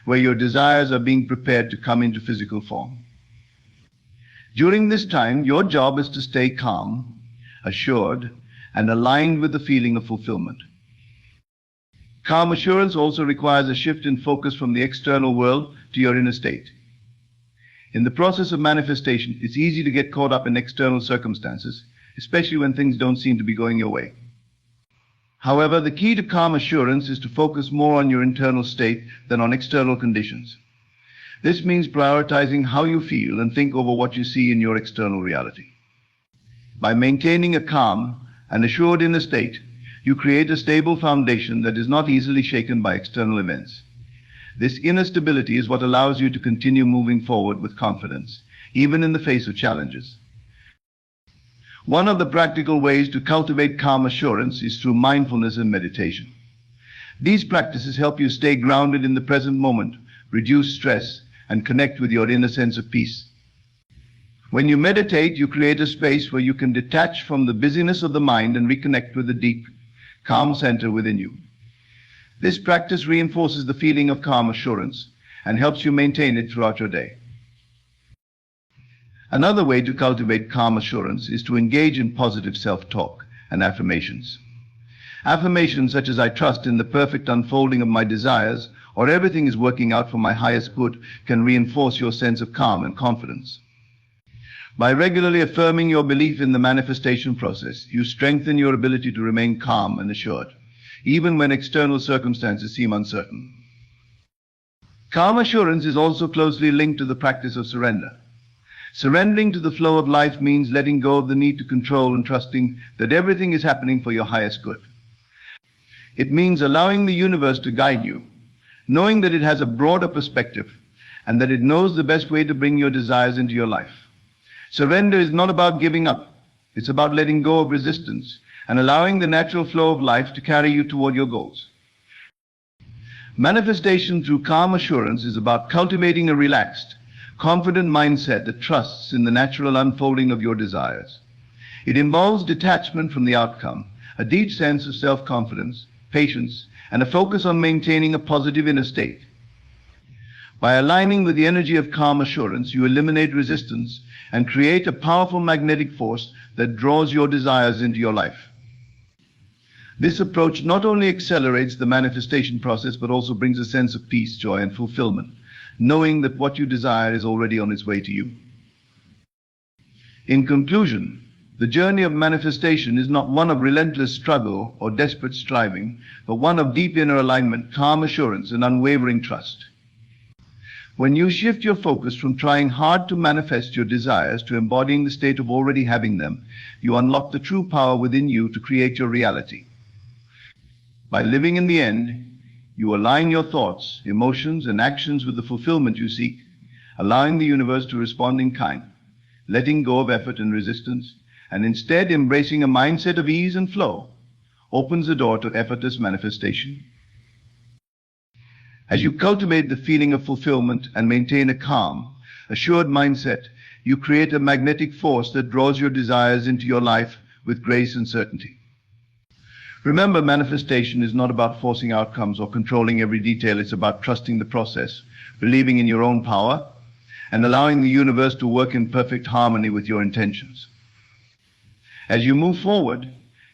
where your desires are being prepared to come into physical form. During this time, your job is to stay calm, assured, and aligned with the feeling of fulfillment. Calm assurance also requires a shift in focus from the external world to your inner state. In the process of manifestation, it's easy to get caught up in external circumstances, especially when things don't seem to be going your way. However, the key to calm assurance is to focus more on your internal state than on external conditions. This means prioritizing how you feel and think over what you see in your external reality. By maintaining a calm and assured inner state, you create a stable foundation that is not easily shaken by external events. This inner stability is what allows you to continue moving forward with confidence, even in the face of challenges. One of the practical ways to cultivate calm assurance is through mindfulness and meditation. These practices help you stay grounded in the present moment, reduce stress, and connect with your inner sense of peace. When you meditate, you create a space where you can detach from the busyness of the mind and reconnect with the deep, calm center within you. This practice reinforces the feeling of calm assurance and helps you maintain it throughout your day. Another way to cultivate calm assurance is to engage in positive self-talk and affirmations. Affirmations such as "I trust in the perfect unfolding of my desires" or "everything is working out for my highest good" can reinforce your sense of calm and confidence. By regularly affirming your belief in the manifestation process, you strengthen your ability to remain calm and assured, even when external circumstances seem uncertain. Calm assurance is also closely linked to the practice of surrender. Surrendering to the flow of life means letting go of the need to control and trusting that everything is happening for your highest good. It means allowing the universe to guide you, knowing that it has a broader perspective and that it knows the best way to bring your desires into your life. Surrender is not about giving up. It's about letting go of resistance and allowing the natural flow of life to carry you toward your goals. Manifestation through calm assurance is about cultivating a relaxed, confident mindset that trusts in the natural unfolding of your desires. It involves detachment from the outcome, a deep sense of self-confidence, patience, and a focus on maintaining a positive inner state. By aligning with the energy of calm assurance, you eliminate resistance and create a powerful magnetic force that draws your desires into your life. This approach not only accelerates the manifestation process, but also brings a sense of peace, joy, and fulfillment, knowing that what you desire is already on its way to you. In conclusion, the journey of manifestation is not one of relentless struggle or desperate striving, but one of deep inner alignment, calm assurance, and unwavering trust. When you shift your focus from trying hard to manifest your desires to embodying the state of already having them, you unlock the true power within you to create your reality. By living in the end, you align your thoughts, emotions, and actions with the fulfillment you seek, allowing the universe to respond in kind, letting go of effort and resistance, and instead embracing a mindset of ease and flow, opens the door to effortless manifestation. As you cultivate the feeling of fulfillment and maintain a calm, assured mindset, you create a magnetic force that draws your desires into your life with grace and certainty. Remember, manifestation is not about forcing outcomes or controlling every detail. It's about trusting the process, believing in your own power, and allowing the universe to work in perfect harmony with your intentions. As you move forward,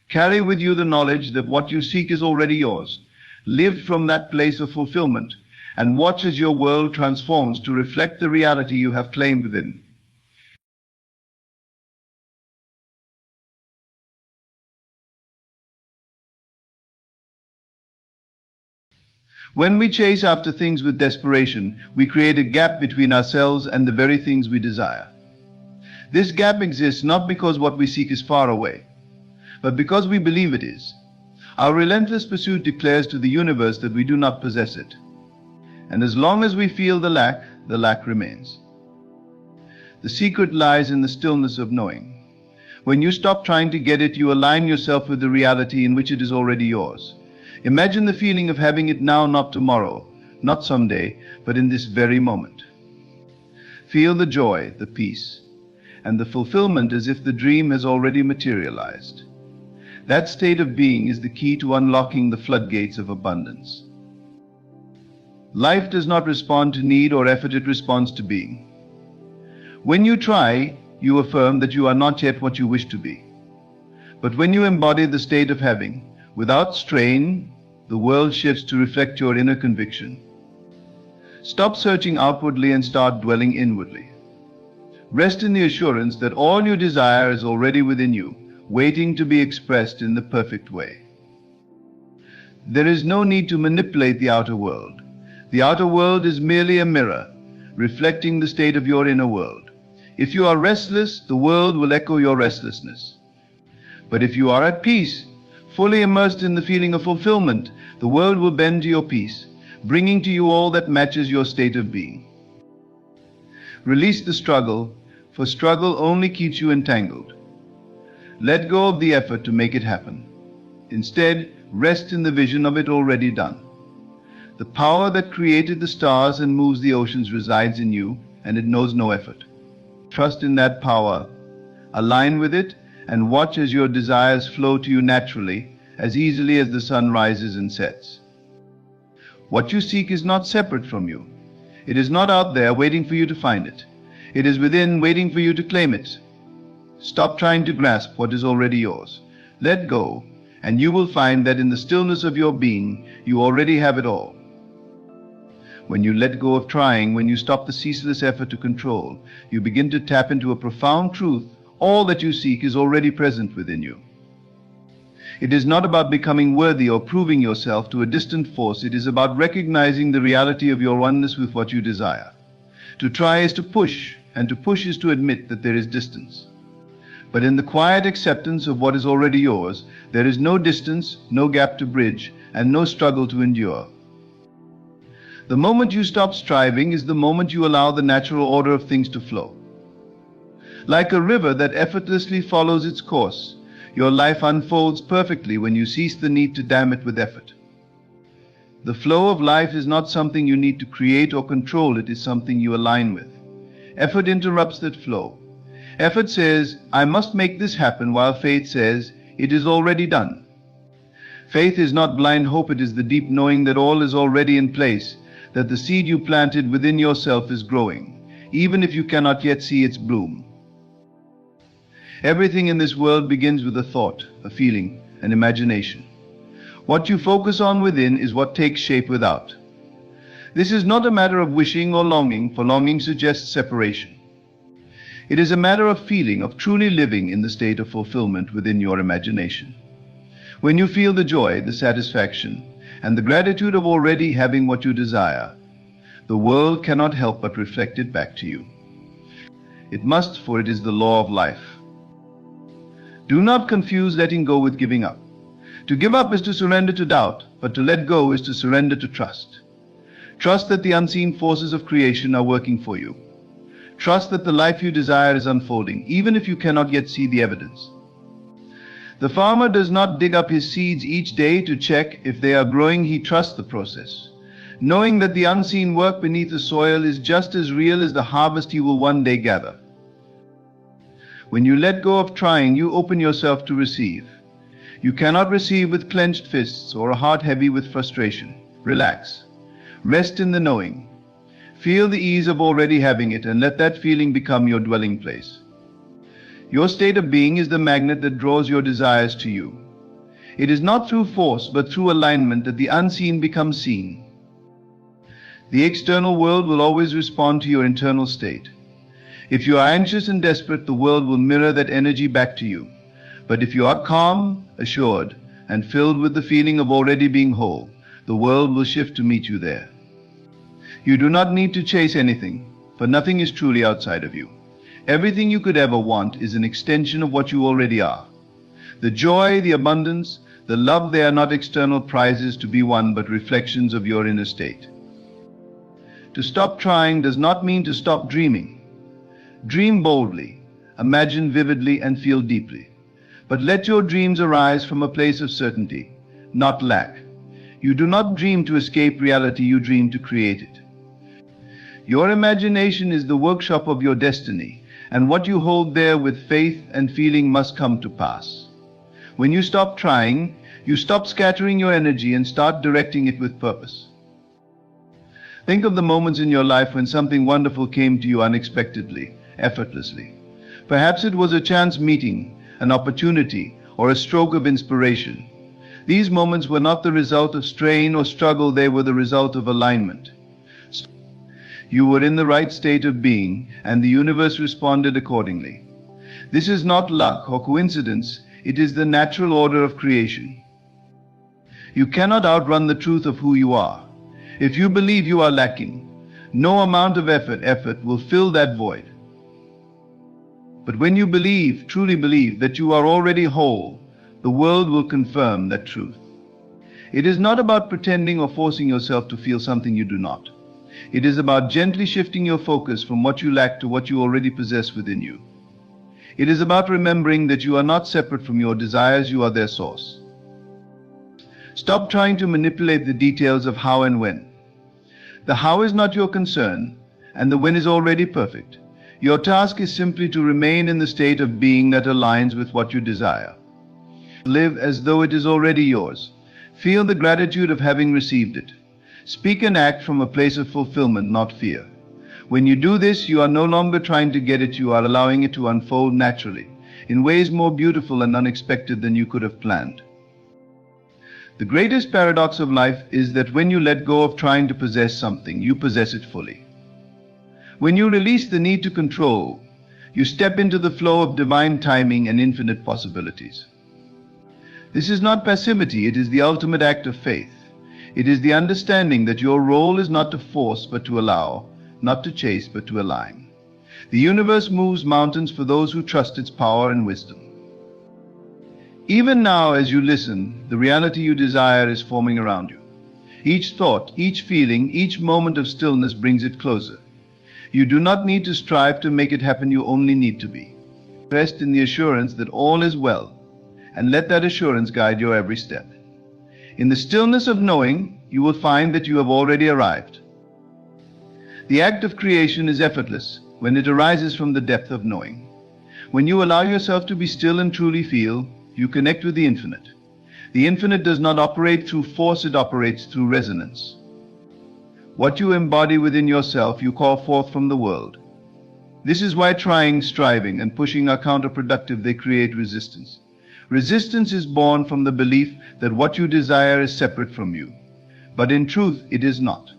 carry with you the knowledge that what you seek is already yours. Live from that place of fulfillment and watch as your world transforms to reflect the reality you have claimed within. When we chase after things with desperation, we create a gap between ourselves and the very things we desire. This gap exists not because what we seek is far away, but because we believe it is. Our relentless pursuit declares to the universe that we do not possess it. And as long as we feel the lack remains. The secret lies in the stillness of knowing. When you stop trying to get it, you align yourself with the reality in which it is already yours. Imagine the feeling of having it now, not tomorrow, not someday, but in this very moment. Feel the joy, the peace, and the fulfillment as if the dream has already materialized. That state of being is the key to unlocking the floodgates of abundance. Life does not respond to need or effort, it responds to being. When you try, you affirm that you are not yet what you wish to be. But when you embody the state of having, without strain, the world shifts to reflect your inner conviction. Stop searching outwardly and start dwelling inwardly. Rest in the assurance that all you desire is already within you, waiting to be expressed in the perfect way. There is no need to manipulate the outer world. The outer world is merely a mirror, reflecting the state of your inner world. If you are restless, the world will echo your restlessness. But if you are at peace, fully immersed in the feeling of fulfillment, the world will bend to your peace, bringing to you all that matches your state of being. Release the struggle, for struggle only keeps you entangled. Let go of the effort to make it happen. Instead, rest in the vision of it already done. The power that created the stars and moves the oceans resides in you, and it knows no effort. Trust in that power, align with it, and watch as your desires flow to you naturally, as easily as the sun rises and sets. What you seek is not separate from you. It is not out there waiting for you to find it. It is within, waiting for you to claim it. Stop trying to grasp what is already yours. Let go, and you will find that in the stillness of your being, you already have it all. When you let go of trying, when you stop the ceaseless effort to control, you begin to tap into a profound truth. All that you seek is already present within you. It is not about becoming worthy or proving yourself to a distant force. It is about recognizing the reality of your oneness with what you desire. To try is to push, and to push is to admit that there is distance. But in the quiet acceptance of what is already yours, there is no distance, no gap to bridge, and no struggle to endure. The moment you stop striving is the moment you allow the natural order of things to flow. Like a river that effortlessly follows its course, your life unfolds perfectly when you cease the need to dam it with effort. The flow of life is not something you need to create or control, it is something you align with. Effort interrupts that flow. Effort says, I must make this happen, while faith says, it is already done. Faith is not blind hope, it is the deep knowing that all is already in place, that the seed you planted within yourself is growing, even if you cannot yet see its bloom. Everything in this world begins with a thought, a feeling, an imagination. What you focus on within is what takes shape without. This is not a matter of wishing or longing, for longing suggests separation. It is a matter of feeling, of truly living in the state of fulfillment within your imagination. When you feel the joy, the satisfaction, and the gratitude of already having what you desire, the world cannot help but reflect it back to you. It must, for it is the law of life. Do not confuse letting go with giving up. To give up is to surrender to doubt, but to let go is to surrender to trust. Trust that the unseen forces of creation are working for you. Trust that the life you desire is unfolding, even if you cannot yet see the evidence. The farmer does not dig up his seeds each day to check if they are growing. He trusts the process, knowing that the unseen work beneath the soil is just as real as the harvest he will one day gather. When you let go of trying, you open yourself to receive. You cannot receive with clenched fists or a heart heavy with frustration. Relax. Rest in the knowing. Feel the ease of already having it, and let that feeling become your dwelling place. Your state of being is the magnet that draws your desires to you. It is not through force, but through alignment, that the unseen becomes seen. The external world will always respond to your internal state. If you are anxious and desperate, the world will mirror that energy back to you. But if you are calm, assured, and filled with the feeling of already being whole, the world will shift to meet you there. You do not need to chase anything, for nothing is truly outside of you. Everything you could ever want is an extension of what you already are. The joy, the abundance, the love, they are not external prizes to be won, but reflections of your inner state. To stop trying does not mean to stop dreaming. Dream boldly, imagine vividly, and feel deeply. But let your dreams arise from a place of certainty, not lack. You do not dream to escape reality, you dream to create it. Your imagination is the workshop of your destiny, and what you hold there with faith and feeling must come to pass. When you stop trying, you stop scattering your energy and start directing it with purpose. Think of the moments in your life when something wonderful came to you unexpectedly, effortlessly. Perhaps it was a chance meeting, an opportunity, or a stroke of inspiration. These moments were not the result of strain or struggle, they were the result of alignment. You were in the right state of being, and the universe responded accordingly. This is not luck or coincidence, it is the natural order of creation. You cannot outrun the truth of who you are. If you believe you are lacking, no amount of effort will fill that void. But when you believe, truly believe, that you are already whole, the world will confirm that truth. It is not about pretending or forcing yourself to feel something you do not. It is about gently shifting your focus from what you lack to what you already possess within you. It is about remembering that you are not separate from your desires, you are their source. Stop trying to manipulate the details of how and when. The how is not your concern, and the when is already perfect. Your task is simply to remain in the state of being that aligns with what you desire. Live as though it is already yours. Feel the gratitude of having received it. Speak and act from a place of fulfillment, not fear. When you do this, you are no longer trying to get it, you are allowing it to unfold naturally, in ways more beautiful and unexpected than you could have planned. The greatest paradox of life is that when you let go of trying to possess something, you possess it fully. When you release the need to control, you step into the flow of divine timing and infinite possibilities. This is not passivity, it is the ultimate act of faith. It is the understanding that your role is not to force but to allow, not to chase but to align. The universe moves mountains for those who trust its power and wisdom. Even now, as you listen, the reality you desire is forming around you. Each thought, each feeling, each moment of stillness brings it closer. You do not need to strive to make it happen, you only need to be. Rest in the assurance that all is well, and let that assurance guide your every step. In the stillness of knowing, you will find that you have already arrived. The act of creation is effortless when it arises from the depth of knowing. When you allow yourself to be still and truly feel, you connect with the infinite. The infinite does not operate through force, it operates through resonance. What you embody within yourself, you call forth from the world. This is why trying, striving, and pushing are counterproductive. They create resistance. Resistance is born from the belief that what you desire is separate from you. But in truth, it is not.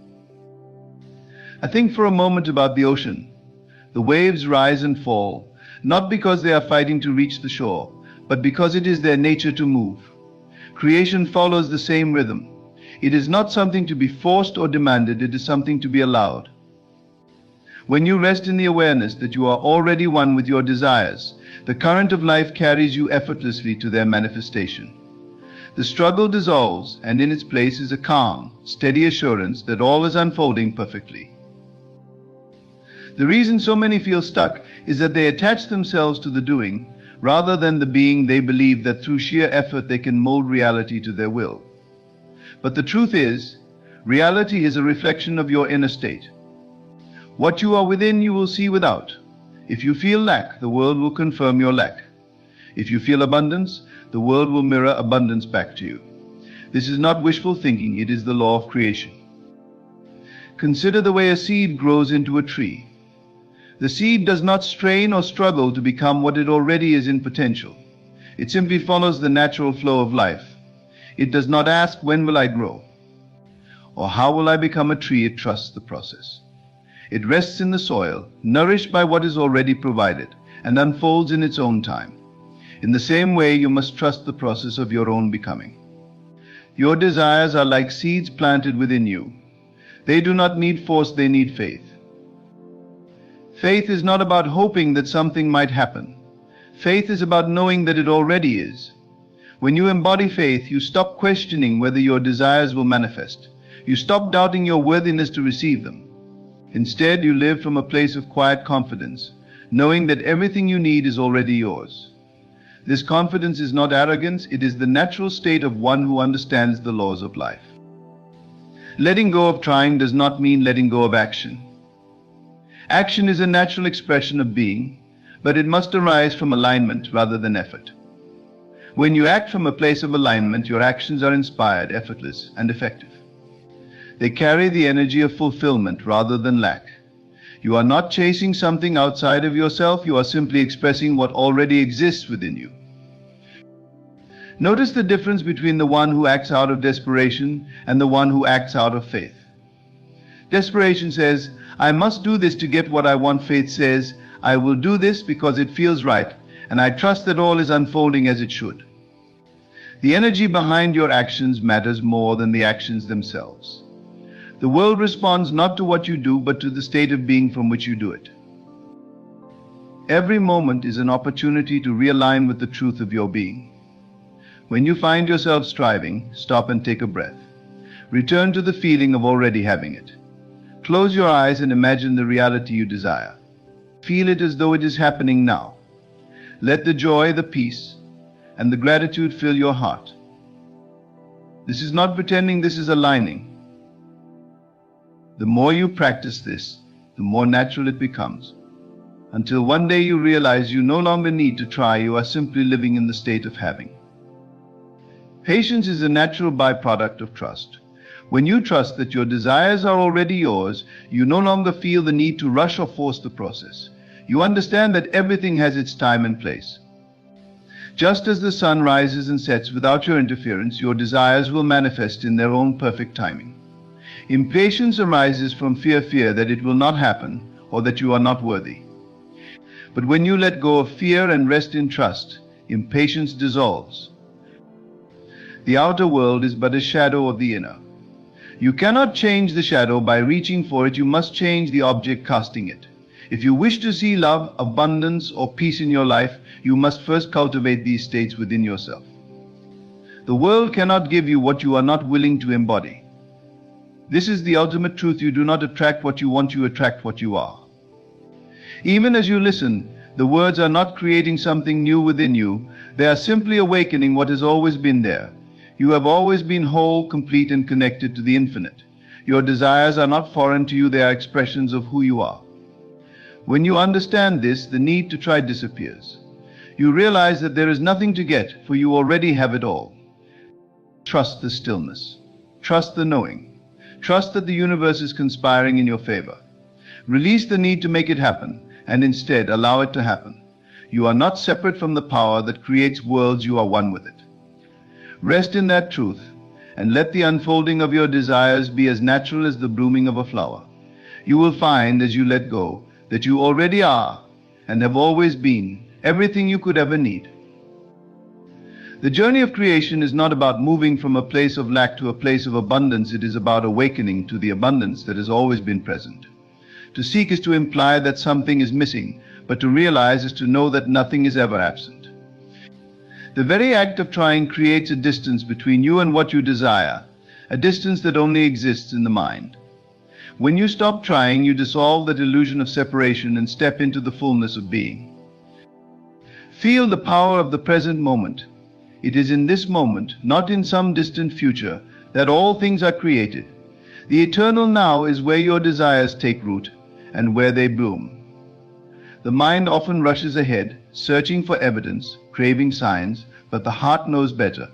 I think for a moment about the ocean. The waves rise and fall, not because they are fighting to reach the shore, but because it is their nature to move. Creation follows the same rhythm. It is not something to be forced or demanded, it is something to be allowed. When you rest in the awareness that you are already one with your desires, the current of life carries you effortlessly to their manifestation. The struggle dissolves, and in its place is a calm, steady assurance that all is unfolding perfectly. The reason so many feel stuck is that they attach themselves to the doing rather than the being. They believe that through sheer effort they can mold reality to their will. But the truth is, reality is a reflection of your inner state. What you are within, you will see without. If you feel lack, the world will confirm your lack. If you feel abundance, the world will mirror abundance back to you. This is not wishful thinking, it is the law of creation. Consider the way a seed grows into a tree. The seed does not strain or struggle to become what it already is in potential. It simply follows the natural flow of life. It does not ask, when will I grow? Or how will I become a tree? It trusts the process. It rests in the soil, nourished by what is already provided, and unfolds in its own time. In the same way, you must trust the process of your own becoming. Your desires are like seeds planted within you. They do not need force, they need faith. Faith is not about hoping that something might happen. Faith is about knowing that it already is. When you embody faith, you stop questioning whether your desires will manifest. You stop doubting your worthiness to receive them. Instead, you live from a place of quiet confidence, knowing that everything you need is already yours. This confidence is not arrogance, it is the natural state of one who understands the laws of life. Letting go of trying does not mean letting go of action. Action is a natural expression of being, but it must arise from alignment rather than effort. When you act from a place of alignment, your actions are inspired, effortless, and effective. They carry the energy of fulfillment rather than lack. You are not chasing something outside of yourself, you are simply expressing what already exists within you. Notice the difference between the one who acts out of desperation and the one who acts out of faith. Desperation says, I must do this to get what I want. Faith says, I will do this because it feels right, and I trust that all is unfolding as it should. The energy behind your actions matters more than the actions themselves. The world responds not to what you do, but to the state of being from which you do it. Every moment is an opportunity to realign with the truth of your being. When you find yourself striving, stop and take a breath. Return to the feeling of already having it. Close your eyes and imagine the reality you desire. Feel it as though it is happening now. Let the joy, the peace, and the gratitude fill your heart. This is not pretending, this is aligning. The more you practice this, the more natural it becomes. Until one day you realize you no longer need to try, you are simply living in the state of having. Patience is a natural byproduct of trust. When you trust that your desires are already yours, you no longer feel the need to rush or force the process. You understand that everything has its time and place. Just as the sun rises and sets without your interference, your desires will manifest in their own perfect timing. Impatience arises from fear that it will not happen or that you are not worthy. But when you let go of fear and rest in trust, impatience dissolves. The outer world is but a shadow of the inner. You cannot change the shadow by reaching for it, you must change the object casting it. If you wish to see love, abundance, or peace in your life, you must first cultivate these states within yourself. The world cannot give you what you are not willing to embody. This is the ultimate truth. You do not attract what you want, you attract what you are. Even as you listen, the words are not creating something new within you, they are simply awakening what has always been there. You have always been whole, complete, and connected to the infinite. Your desires are not foreign to you, they are expressions of who you are. When you understand this, the need to try disappears. You realize that there is nothing to get, for you already have it all. Trust the stillness. Trust the knowing. Trust that the universe is conspiring in your favor. Release the need to make it happen, and instead allow it to happen. You are not separate from the power that creates worlds, you are one with it. Rest in that truth, and let the unfolding of your desires be as natural as the blooming of a flower. You will find, as you let go, that you already are, and have always been, everything you could ever need. The journey of creation is not about moving from a place of lack to a place of abundance. It is about awakening to the abundance that has always been present. To seek is to imply that something is missing, but to realize is to know that nothing is ever absent. The very act of trying creates a distance between you and what you desire, a distance that only exists in the mind. When you stop trying, you dissolve that illusion of separation and step into the fullness of being. Feel the power of the present moment. It is in this moment, not in some distant future, that all things are created. The eternal now is where your desires take root and where they bloom. The mind often rushes ahead, searching for evidence, craving signs, but the heart knows better.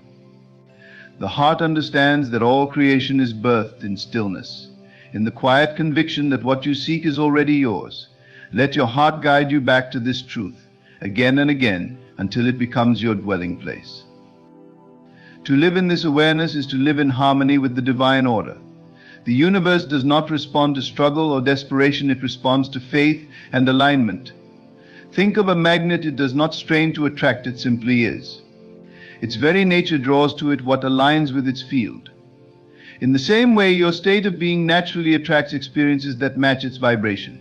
The heart understands that all creation is birthed in stillness, in the quiet conviction that what you seek is already yours. Let your heart guide you back to this truth, again and again, until it becomes your dwelling place. To live in this awareness is to live in harmony with the divine order. The universe does not respond to struggle or desperation, it responds to faith and alignment. Think of a magnet, it does not strain to attract, it simply is. Its very nature draws to it what aligns with its field. In the same way, your state of being naturally attracts experiences that match its vibration.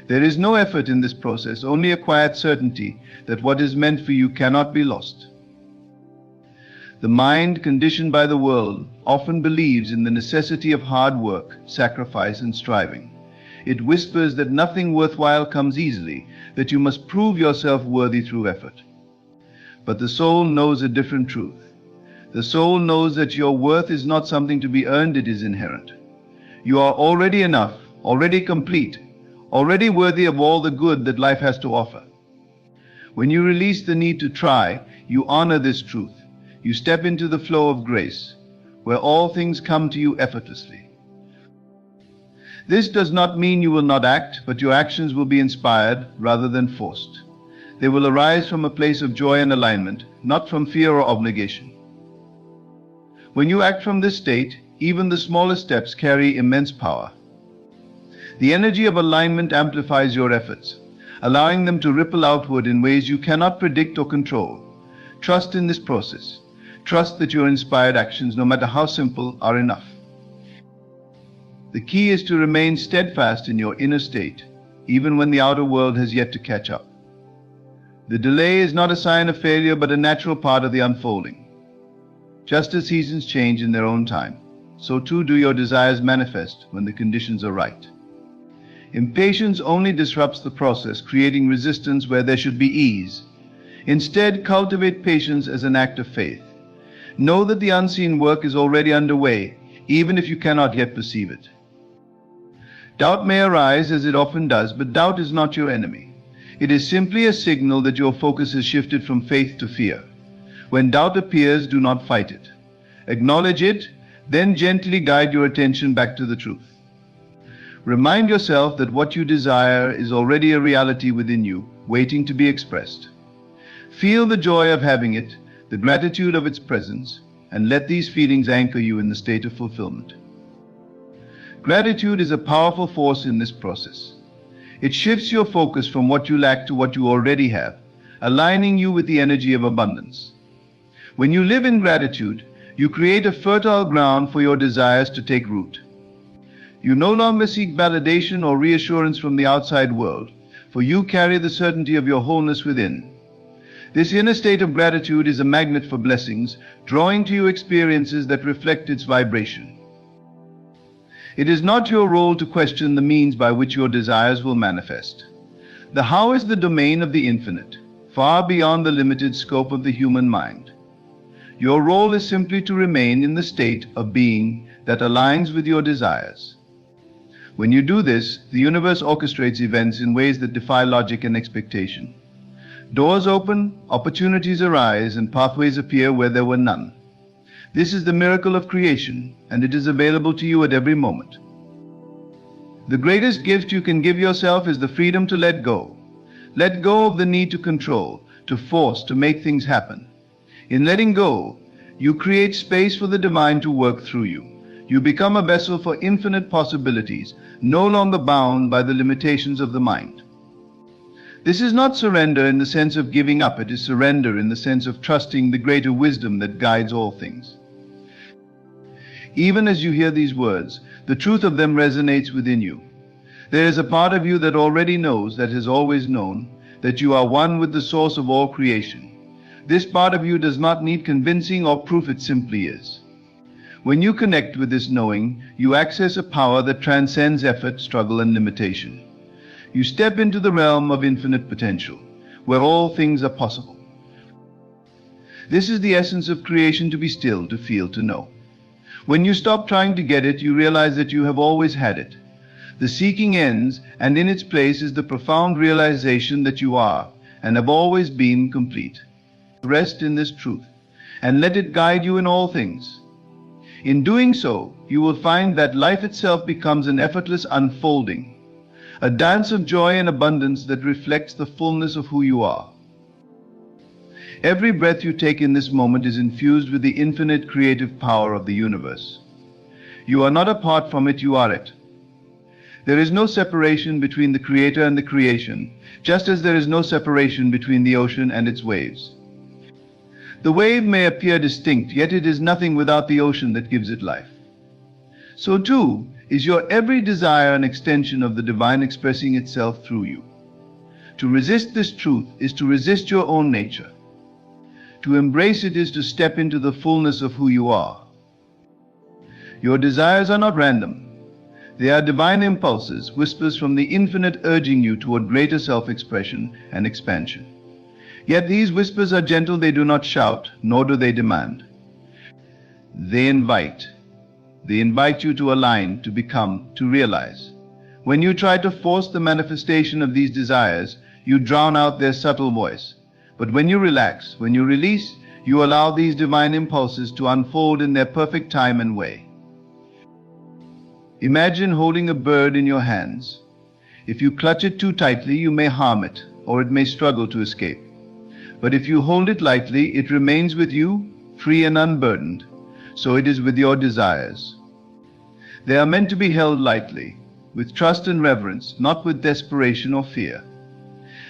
There is no effort in this process, only a quiet certainty that what is meant for you cannot be lost. The mind, conditioned by the world, often believes in the necessity of hard work, sacrifice, and striving. It whispers that nothing worthwhile comes easily, that you must prove yourself worthy through effort. But the soul knows a different truth. The soul knows that your worth is not something to be earned, it is inherent. You are already enough, already complete, already worthy of all the good that life has to offer. When you release the need to try, you honor this truth. You step into the flow of grace, where all things come to you effortlessly. This does not mean you will not act, but your actions will be inspired rather than forced. They will arise from a place of joy and alignment, not from fear or obligation. When you act from this state, even the smallest steps carry immense power. The energy of alignment amplifies your efforts, allowing them to ripple outward in ways you cannot predict or control. Trust in this process. Trust that your inspired actions, no matter how simple, are enough. The key is to remain steadfast in your inner state, even when the outer world has yet to catch up. The delay is not a sign of failure, but a natural part of the unfolding. Just as seasons change in their own time, so too do your desires manifest when the conditions are right. Impatience only disrupts the process, creating resistance where there should be ease. Instead, cultivate patience as an act of faith. Know that the unseen work is already underway, even if you cannot yet perceive it. Doubt may arise, as it often does, but doubt is not your enemy. It is simply a signal that your focus has shifted from faith to fear. When doubt appears, do not fight it. Acknowledge it, then gently guide your attention back to the truth. Remind yourself that what you desire is already a reality within you, waiting to be expressed. Feel the joy of having it, the gratitude of its presence, and let these feelings anchor you in the state of fulfillment. Gratitude is a powerful force in this process. It shifts your focus from what you lack to what you already have, aligning you with the energy of abundance. When you live in gratitude, you create a fertile ground for your desires to take root. You no longer seek validation or reassurance from the outside world, for you carry the certainty of your wholeness within. This inner state of gratitude is a magnet for blessings, drawing to you experiences that reflect its vibration. It is not your role to question the means by which your desires will manifest. The how is the domain of the infinite, far beyond the limited scope of the human mind. Your role is simply to remain in the state of being that aligns with your desires. When you do this, the universe orchestrates events in ways that defy logic and expectation. Doors open, opportunities arise, and pathways appear where there were none. This is the miracle of creation, and it is available to you at every moment. The greatest gift you can give yourself is the freedom to let go. Let go of the need to control, to force, to make things happen. In letting go, you create space for the divine to work through you. You become a vessel for infinite possibilities, no longer bound by the limitations of the mind. This is not surrender in the sense of giving up. It is surrender in the sense of trusting the greater wisdom that guides all things. Even as you hear these words, the truth of them resonates within you. There is a part of you that already knows, that has always known, that you are one with the source of all creation. This part of you does not need convincing or proof, it simply is. When you connect with this knowing, you access a power that transcends effort, struggle, and limitation. You step into the realm of infinite potential, where all things are possible. This is the essence of creation: to be still, to feel, to know. When you stop trying to get it, you realize that you have always had it. The seeking ends, and in its place is the profound realization that you are, and have always been, complete. Rest in this truth, and let it guide you in all things. In doing so, you will find that life itself becomes an effortless unfolding, a dance of joy and abundance that reflects the fullness of who you are. Every breath you take in this moment is infused with the infinite creative power of the universe. You are not apart from it, you are it. There is no separation between the Creator and the creation, just as there is no separation between the ocean and its waves. The wave may appear distinct, yet it is nothing without the ocean that gives it life. So too is your every desire an extension of the divine expressing itself through you. To resist this truth is to resist your own nature. To embrace it is to step into the fullness of who you are. Your desires are not random. They are divine impulses, whispers from the infinite urging you toward greater self-expression and expansion. Yet these whispers are gentle, they do not shout, nor do they demand. They invite. They invite you to align, to become, to realize. When you try to force the manifestation of these desires, you drown out their subtle voice. But when you relax, when you release, you allow these divine impulses to unfold in their perfect time and way. Imagine holding a bird in your hands. If you clutch it too tightly, you may harm it. or it may struggle to escape. But if you hold it lightly, it remains with you, free and unburdened. So it is with your desires. They are meant to be held lightly, with trust and reverence, not with desperation or fear.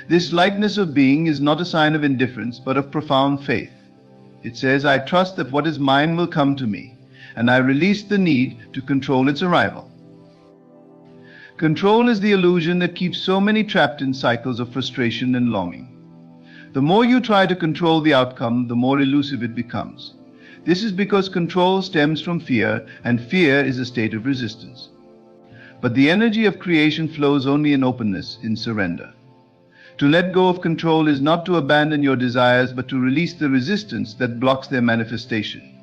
This lightness of being is not a sign of indifference, but of profound faith. It says, I trust that what is mine will come to me, and I release the need to control its arrival. Control is the illusion that keeps so many trapped in cycles of frustration and longing. The more you try to control the outcome, the more elusive it becomes. This is because control stems from fear, and fear is a state of resistance. But the energy of creation flows only in openness, in surrender. To let go of control is not to abandon your desires, but to release the resistance that blocks their manifestation.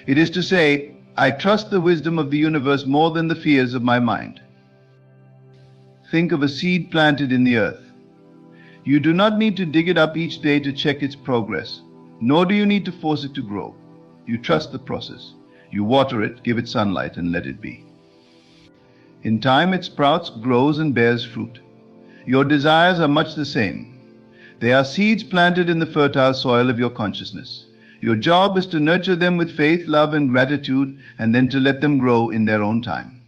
It is to say, I trust the wisdom of the universe more than the fears of my mind. Think of a seed planted in the earth. You do not need to dig it up each day to check its progress, nor do you need to force it to grow. You trust the process. You water it, give it sunlight, and let it be. In time it sprouts, grows, and bears fruit. Your desires are much the same. They are seeds planted in the fertile soil of your consciousness. Your job is to nurture them with faith, love, and gratitude, and then to let them grow in their own time.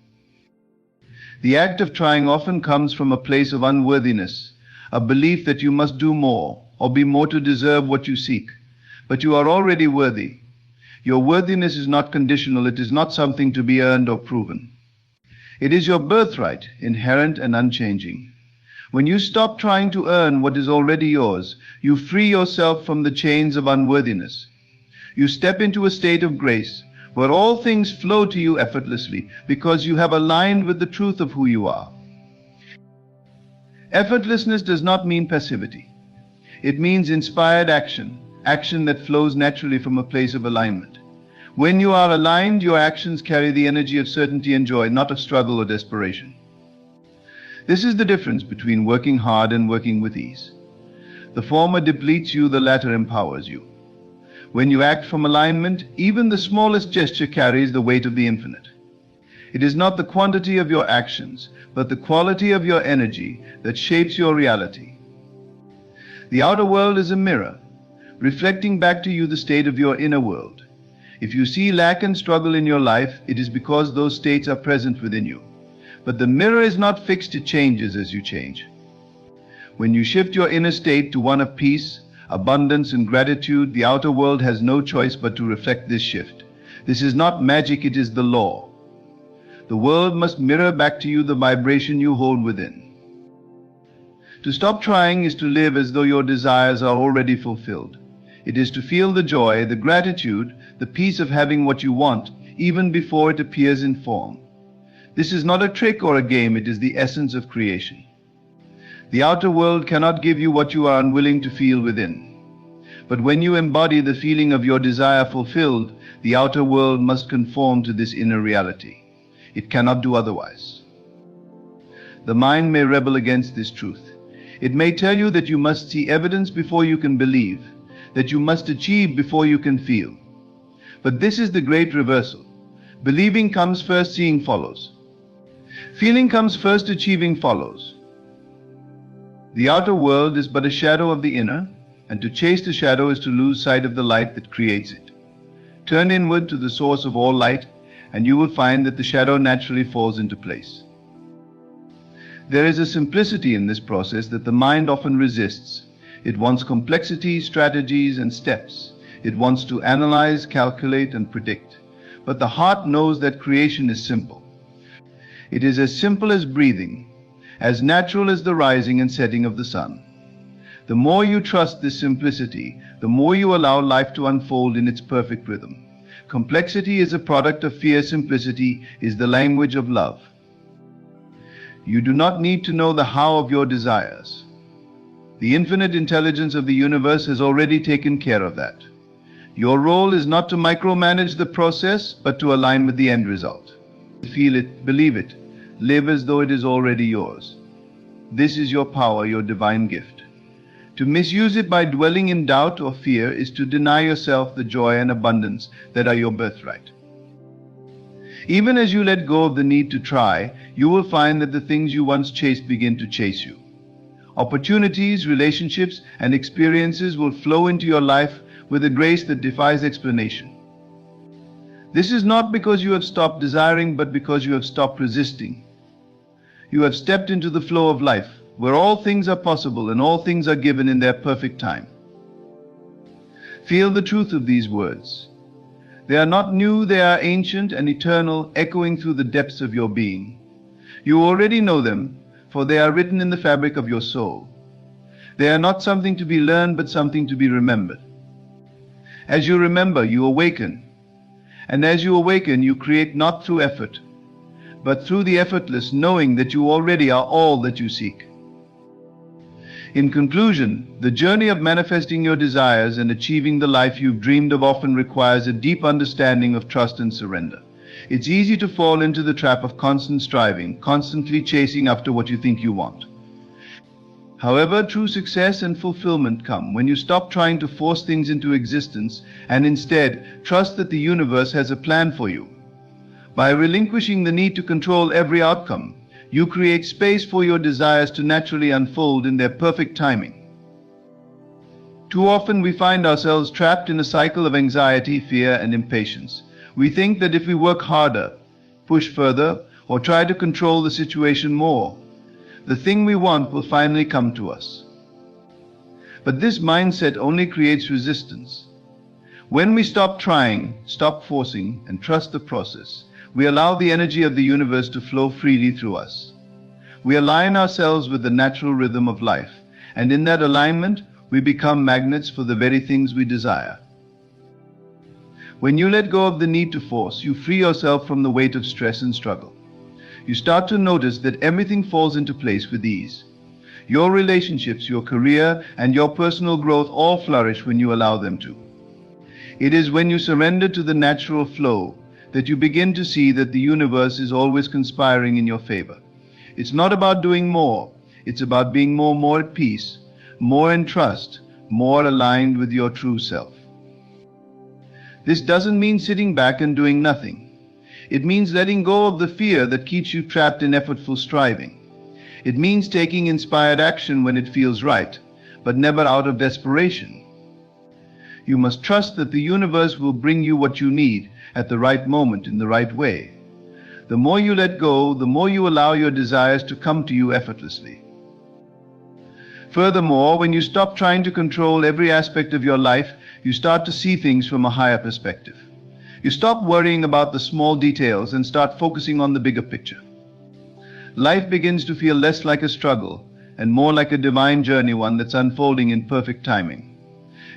The act of trying often comes from a place of unworthiness, a belief that you must do more or be more to deserve what you seek. But you are already worthy. Your worthiness is not conditional. It is not something to be earned or proven. It is your birthright, inherent and unchanging. When you stop trying to earn what is already yours, you free yourself from the chains of unworthiness. You step into a state of grace, where all things flow to you effortlessly, because you have aligned with the truth of who you are. Effortlessness does not mean passivity. It means inspired action, action that flows naturally from a place of alignment. When you are aligned, your actions carry the energy of certainty and joy, not of struggle or desperation. This is the difference between working hard and working with ease. The former depletes you, the latter empowers you. When you act from alignment, even the smallest gesture carries the weight of the infinite. It is not the quantity of your actions, but the quality of your energy that shapes your reality. The outer world is a mirror, reflecting back to you the state of your inner world. If you see lack and struggle in your life, it is because those states are present within you. But the mirror is not fixed, it changes as you change. When you shift your inner state to one of peace, abundance, and gratitude, the outer world has no choice but to reflect this shift. This is not magic, it is the law. The world must mirror back to you the vibration you hold within. To stop trying is to live as though your desires are already fulfilled. It is to feel the joy, the gratitude, the peace of having what you want, even before it appears in form. This is not a trick or a game, it is the essence of creation. The outer world cannot give you what you are unwilling to feel within. But when you embody the feeling of your desire fulfilled, the outer world must conform to this inner reality. It cannot do otherwise. The mind may rebel against this truth. It may tell you that you must see evidence before you can believe, that you must achieve before you can feel. But this is the great reversal. Believing comes first, seeing follows. Feeling comes first, achieving follows. The outer world is but a shadow of the inner, and to chase the shadow is to lose sight of the light that creates it. Turn inward to the source of all light, and you will find that the shadow naturally falls into place. There is a simplicity in this process that the mind often resists. It wants complexity, strategies, and steps. It wants to analyze, calculate, and predict. But the heart knows that creation is simple. It is as simple as breathing, as natural as the rising and setting of the sun. The more you trust this simplicity, the more you allow life to unfold in its perfect rhythm. Complexity is a product of fear. Simplicity is the language of love. You do not need to know the how of your desires. The infinite intelligence of the universe has already taken care of that. Your role is not to micromanage the process, but to align with the end result. Feel it, believe it, live as though it is already yours. This is your power, your divine gift. To misuse it by dwelling in doubt or fear is to deny yourself the joy and abundance that are your birthright. Even as you let go of the need to try, you will find that the things you once chased begin to chase you. Opportunities, relationships, and experiences will flow into your life with a grace that defies explanation. This is not because you have stopped desiring, but because you have stopped resisting. You have stepped into the flow of life, where all things are possible and all things are given in their perfect time. Feel the truth of these words. They are not new, they are ancient and eternal, echoing through the depths of your being. You already know them, for they are written in the fabric of your soul. They are not something to be learned, but something to be remembered. As you remember, you awaken. And as you awaken, you create not through effort, but through the effortless, knowing that you already are all that you seek. In conclusion, the journey of manifesting your desires and achieving the life you've dreamed of often requires a deep understanding of trust and surrender. It's easy to fall into the trap of constant striving, constantly chasing after what you think you want. However, true success and fulfillment come when you stop trying to force things into existence and instead trust that the universe has a plan for you. By relinquishing the need to control every outcome, you create space for your desires to naturally unfold in their perfect timing. Too often we find ourselves trapped in a cycle of anxiety, fear, and impatience. We think that if we work harder, push further, or try to control the situation more, the thing we want will finally come to us. But this mindset only creates resistance. When we stop trying, stop forcing, and trust the process, we allow the energy of the universe to flow freely through us. We align ourselves with the natural rhythm of life, and in that alignment, we become magnets for the very things we desire. When you let go of the need to force, you free yourself from the weight of stress and struggle. You start to notice that everything falls into place with ease. Your relationships, your career, and your personal growth all flourish when you allow them to. It is when you surrender to the natural flow that you begin to see that the universe is always conspiring in your favor. It's not about doing more, it's about being more at peace, more in trust, more aligned with your true self. This doesn't mean sitting back and doing nothing. It means letting go of the fear that keeps you trapped in effortful striving. It means taking inspired action when it feels right, but never out of desperation. You must trust that the universe will bring you what you need at the right moment in the right way. The more you let go, the more you allow your desires to come to you effortlessly. Furthermore, when you stop trying to control every aspect of your life, you start to see things from a higher perspective. You stop worrying about the small details and start focusing on the bigger picture. Life begins to feel less like a struggle and more like a divine journey, one that's unfolding in perfect timing.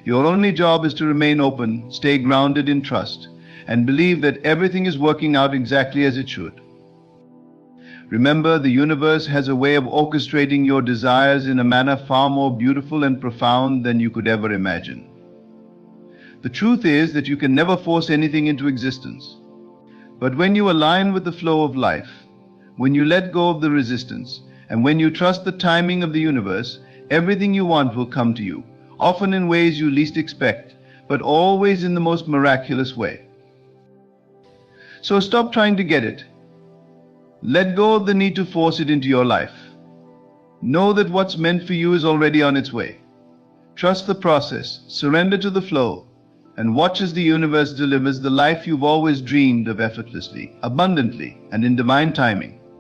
Your only job is to remain open, stay grounded in trust, and believe that everything is working out exactly as it should. Remember, the universe has a way of orchestrating your desires in a manner far more beautiful and profound than you could ever imagine. The truth is that you can never force anything into existence. But when you align with the flow of life, when you let go of the resistance, and when you trust the timing of the universe, everything you want will come to you, often in ways you least expect, but always in the most miraculous way. So stop trying to get it. Let go of the need to force it into your life. Know that what's meant for you is already on its way. Trust the process, surrender to the flow, and watch as the universe delivers the life you've always dreamed of effortlessly, abundantly, and in divine timing.